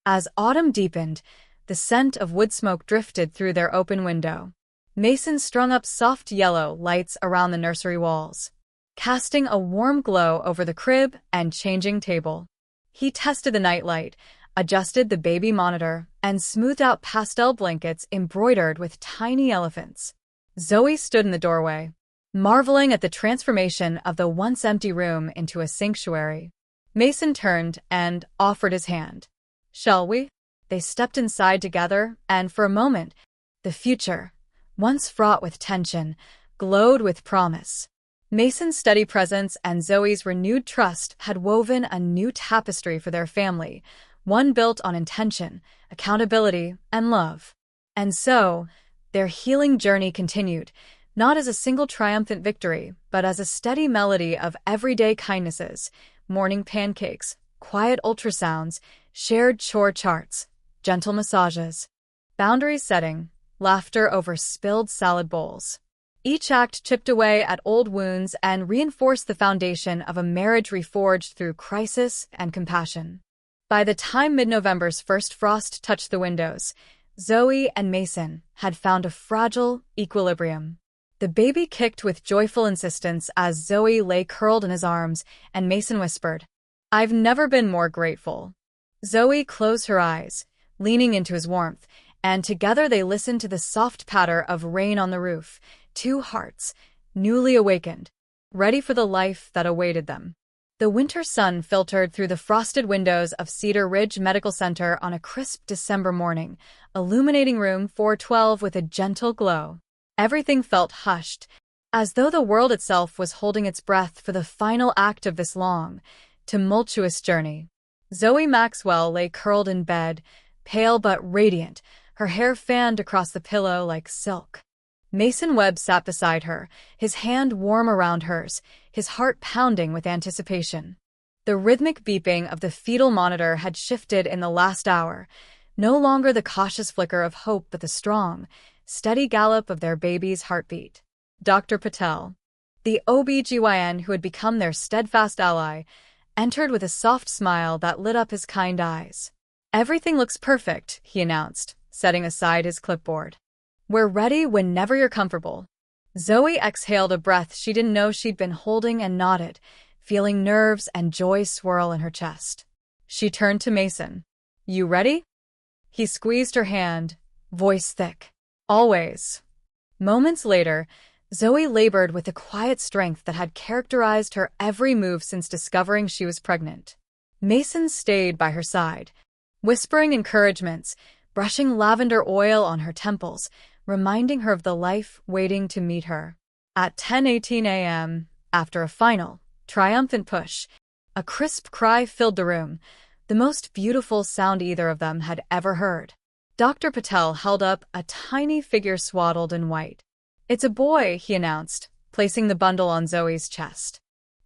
As autumn deepened, the scent of wood smoke drifted through their open window. Mason strung up soft yellow lights around the nursery walls, casting a warm glow over the crib and changing table. He tested the nightlight, adjusted the baby monitor, and smoothed out pastel blankets embroidered with tiny elephants. Zoe stood in the doorway, marveling at the transformation of the once empty room into a sanctuary. Mason turned and offered his hand. "Shall we?" They stepped inside together, and for a moment, the future, once fraught with tension, glowed with promise. Mason's steady presence and Zoe's renewed trust had woven a new tapestry for their family, one built on intention, accountability, and love. And so, their healing journey continued, not as a single triumphant victory, but as a steady melody of everyday kindnesses, morning pancakes, quiet ultrasounds, shared chore charts, gentle massages, boundaries setting, laughter over spilled salad bowls. Each act chipped away at old wounds and reinforced the foundation of a marriage reforged through crisis and compassion. By the time mid-November's first frost touched the windows, Zoe and Mason had found a fragile equilibrium. The baby kicked with joyful insistence as Zoe lay curled in his arms, and Mason whispered, "I've never been more grateful." Zoe closed her eyes, leaning into his warmth, and together they listened to the soft patter of rain on the roof, two hearts, newly awakened, ready for the life that awaited them. The winter sun filtered through the frosted windows of Cedar Ridge Medical Center on a crisp December morning, illuminating room 412 with a gentle glow. Everything felt hushed, as though the world itself was holding its breath for the final act of this long, tumultuous journey. Zoe Maxwell lay curled in bed, pale but radiant, her hair fanned across the pillow like silk. Mason Webb sat beside her, his hand warm around hers, his heart pounding with anticipation. The rhythmic beeping of the fetal monitor had shifted in the last hour, no longer the cautious flicker of hope but the strong, steady gallop of their baby's heartbeat. Dr. Patel, the OB-GYN who had become their steadfast ally, entered with a soft smile that lit up his kind eyes. "Everything looks perfect," he announced, setting aside his clipboard. "We're ready whenever you're comfortable." Zoe exhaled a breath she didn't know she'd been holding and nodded, feeling nerves and joy swirl in her chest. She turned to Mason. "You ready?" He squeezed her hand, voice thick. "Always." Moments later, Zoe labored with the quiet strength that had characterized her every move since discovering she was pregnant. Mason stayed by her side, whispering encouragements, brushing lavender oil on her temples, reminding her of the life waiting to meet her. At 10:18 a.m., after a final, triumphant push, a crisp cry filled the room, the most beautiful sound either of them had ever heard. Dr. Patel held up a tiny figure swaddled in white. "It's a boy," he announced, placing the bundle on Zoe's chest.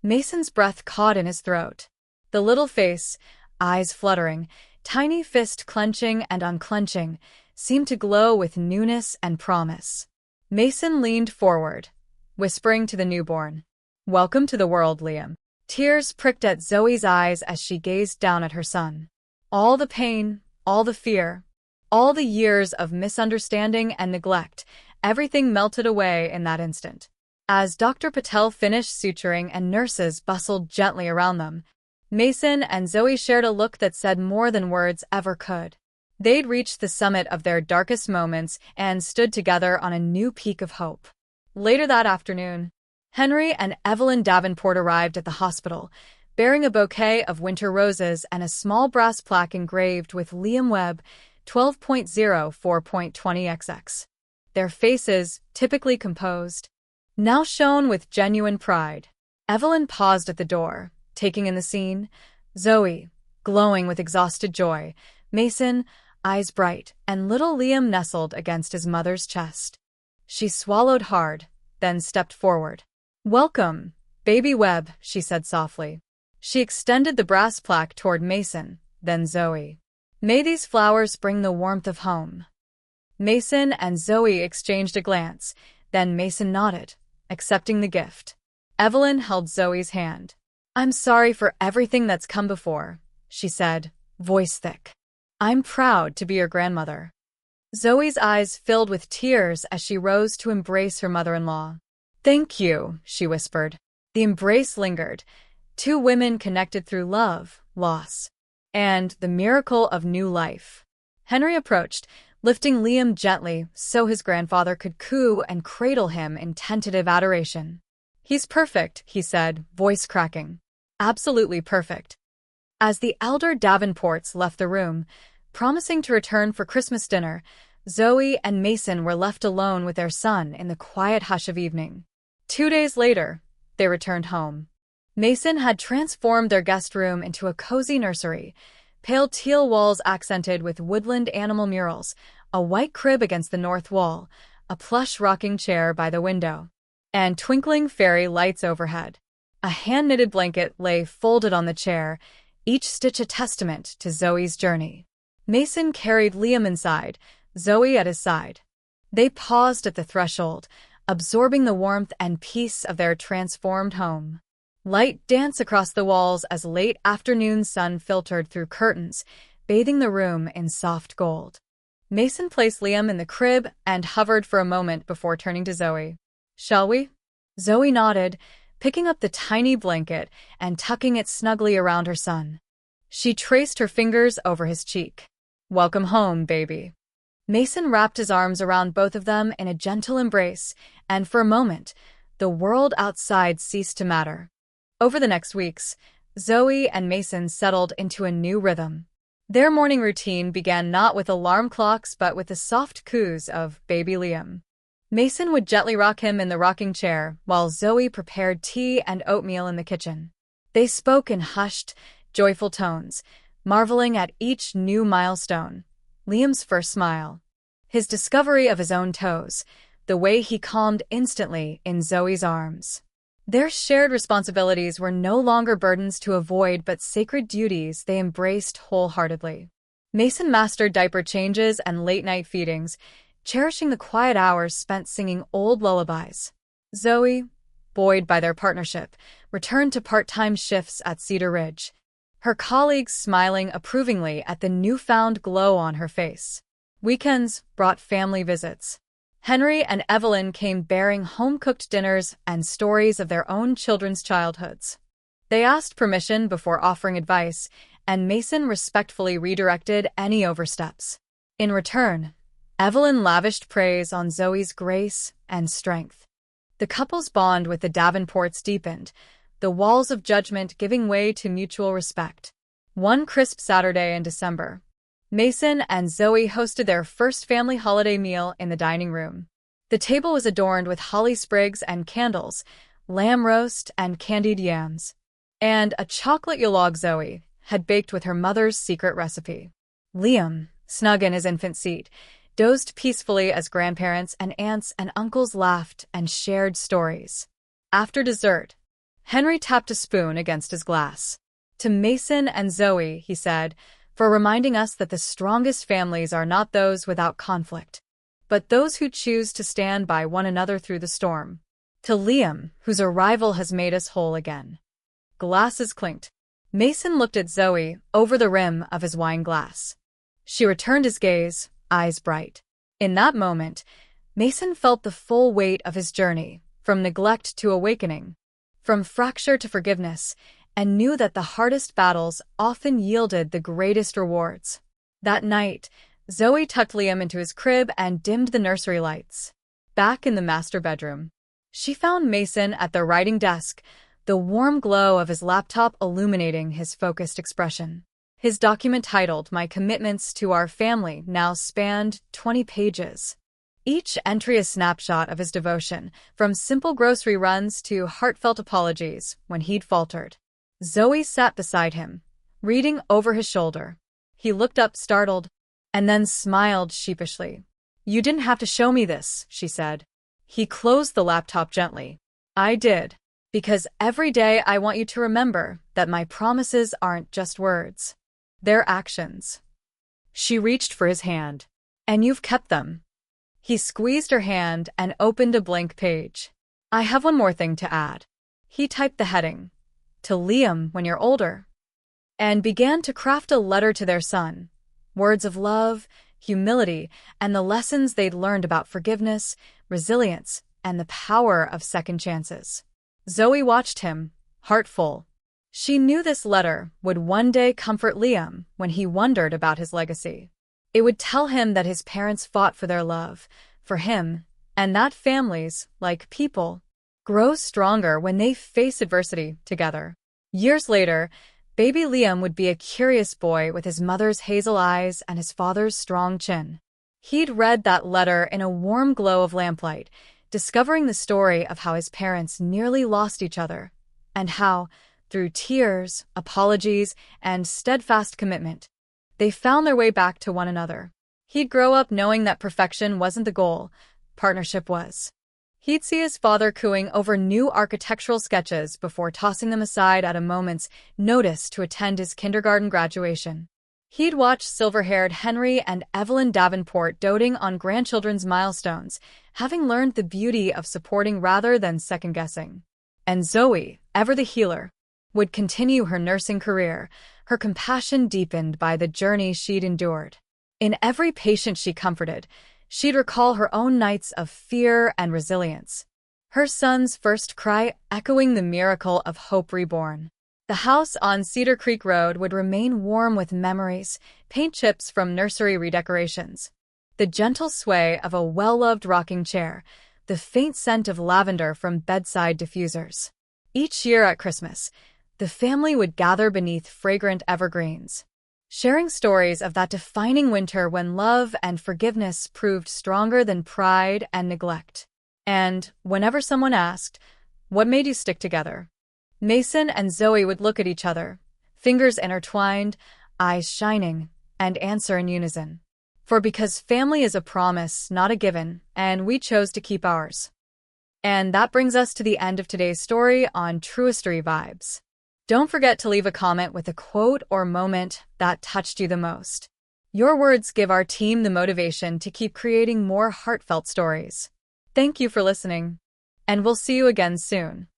Mason's breath caught in his throat. The little face, eyes fluttering, tiny fist clenching and unclenching, seemed to glow with newness and promise. Mason leaned forward, whispering to the newborn, "Welcome to the world, Liam." Tears pricked at Zoe's eyes as she gazed down at her son. All the pain, all the fear, all the years of misunderstanding and neglect, everything melted away in that instant. As Dr. Patel finished suturing and nurses bustled gently around them, Mason and Zoe shared a look that said more than words ever could. They'd reached the summit of their darkest moments and stood together on a new peak of hope. Later that afternoon, Henry and Evelyn Davenport arrived at the hospital, bearing a bouquet of winter roses and a small brass plaque engraved with Liam Webb, 12.04.20XX. Their faces, typically composed, now shone with genuine pride. Evelyn paused at the door, taking in the scene, Zoe, glowing with exhausted joy, Mason, eyes bright, and little Liam nestled against his mother's chest. She swallowed hard, then stepped forward. "Welcome, baby Webb," she said softly. She extended the brass plaque toward Mason, then Zoe. "May these flowers bring the warmth of home." Mason and Zoe exchanged a glance, then Mason nodded, accepting the gift. Evelyn held Zoe's hand. "I'm sorry for everything that's come before," she said, voice thick. "I'm proud to be your grandmother." Zoe's eyes filled with tears as she rose to embrace her mother-in-law. "Thank you," she whispered. The embrace lingered, two women connected through love, loss, and the miracle of new life. Henry approached, lifting Liam gently so his grandfather could coo and cradle him in tentative adoration. "He's perfect," he said, voice cracking. "Absolutely perfect." As the elder Davenports left the room, Promising to return for Christmas dinner, Zoe and Mason were left alone with their son in the quiet hush of evening. 2 days later, they returned home. Mason had transformed their guest room into a cozy nursery, pale teal walls accented with woodland animal murals, a white crib against the north wall, a plush rocking chair by the window, and twinkling fairy lights overhead. A hand-knitted blanket lay folded on the chair, each stitch a testament to Zoe's journey. Mason carried Liam inside, Zoe at his side. They paused at the threshold, absorbing the warmth and peace of their transformed home. Light danced across the walls as late afternoon sun filtered through curtains, bathing the room in soft gold. Mason placed Liam in the crib and hovered for a moment before turning to Zoe. "Shall we?" Zoe nodded, picking up the tiny blanket and tucking it snugly around her son. She traced her fingers over his cheek. "Welcome home, baby." Mason wrapped his arms around both of them in a gentle embrace, and for a moment, the world outside ceased to matter. Over the next weeks, Zoe and Mason settled into a new rhythm. Their morning routine began not with alarm clocks but with the soft coos of baby Liam. Mason would gently rock him in the rocking chair while Zoe prepared tea and oatmeal in the kitchen. They spoke in hushed, joyful tones, marveling at each new milestone. Liam's first smile, his discovery of his own toes, the way he calmed instantly in Zoe's arms. Their shared responsibilities were no longer burdens to avoid but sacred duties they embraced wholeheartedly. Mason mastered diaper changes and late-night feedings, cherishing the quiet hours spent singing old lullabies. Zoe, buoyed by their partnership, returned to part-time shifts at Cedar Ridge, her colleagues smiling approvingly at the newfound glow on her face. Weekends brought family visits. Henry and Evelyn came bearing home-cooked dinners and stories of their own children's childhoods. They asked permission before offering advice, and Mason respectfully redirected any oversteps. In return, Evelyn lavished praise on Zoe's grace and strength. The couple's bond with the Davenports deepened, the walls of judgment giving way to mutual respect. One crisp Saturday in December, Mason and Zoe hosted their first family holiday meal in the dining room. The table was adorned with holly sprigs and candles, lamb roast and candied yams, and a chocolate yulog Zoe had baked with her mother's secret recipe. Liam, snug in his infant seat, dozed peacefully as grandparents and aunts and uncles laughed and shared stories. After dessert, Henry tapped a spoon against his glass. "To Mason and Zoe," he said, "for reminding us that the strongest families are not those without conflict, but those who choose to stand by one another through the storm. To Liam, whose arrival has made us whole again." Glasses clinked. Mason looked at Zoe over the rim of his wine glass. She returned his gaze, eyes bright. In that moment, Mason felt the full weight of his journey, from neglect to awakening, from fracture to forgiveness, and knew that the hardest battles often yielded the greatest rewards. That night, Zoe tucked Liam into his crib and dimmed the nursery lights. Back in the master bedroom, she found Mason at the writing desk, the warm glow of his laptop illuminating his focused expression. His document titled "My Commitments to Our Family" now spanned 20 pages. Each entry a snapshot of his devotion, from simple grocery runs to heartfelt apologies when he'd faltered. Zoe sat beside him, reading over his shoulder. He looked up startled, and then smiled sheepishly. "You didn't have to show me this," she said. He closed the laptop gently. "I did, because every day I want you to remember that my promises aren't just words. They're actions." She reached for his hand. "And you've kept them." He squeezed her hand and opened a blank page. "I have one more thing to add." He typed the heading, "To Liam when you're older," and began to craft a letter to their son. Words of love, humility, and the lessons they'd learned about forgiveness, resilience, and the power of second chances. Zoe watched him, heart full. She knew this letter would one day comfort Liam when he wondered about his legacy. It would tell him that his parents fought for their love, for him, and that families, like people, grow stronger when they face adversity together. Years later, Baby Liam would be a curious boy with his mother's hazel eyes and his father's strong chin. He'd read that letter in a warm glow of lamplight, discovering the story of how his parents nearly lost each other, and how, through tears, apologies, and steadfast commitment, they found their way back to one another. He'd grow up knowing that perfection wasn't the goal, partnership was. He'd see his father cooing over new architectural sketches before tossing them aside at a moment's notice to attend his kindergarten graduation. He'd watch silver-haired Henry and Evelyn Davenport doting on grandchildren's milestones, having learned the beauty of supporting rather than second-guessing. And Zoe, ever the healer, would continue her nursing career, her compassion deepened by the journey she'd endured. In every patient she comforted, she'd recall her own nights of fear and resilience, her son's first cry echoing the miracle of hope reborn. The house on Cedar Creek Road would remain warm with memories, paint chips from nursery redecorations, the gentle sway of a well-loved rocking chair, the faint scent of lavender from bedside diffusers. Each year at Christmas, the family would gather beneath fragrant evergreens, sharing stories of that defining winter when love and forgiveness proved stronger than pride and neglect. And whenever someone asked, "What made you stick together?" Mason and Zoe would look at each other, fingers intertwined, eyes shining, and answer in unison. For because family is a promise, not a given, and we chose to keep ours. And that brings us to the end of today's story on TrueStory Vibes. Don't forget to leave a comment with a quote or moment that touched you the most. Your words give our team the motivation to keep creating more heartfelt stories. Thank you for listening, and we'll see you again soon.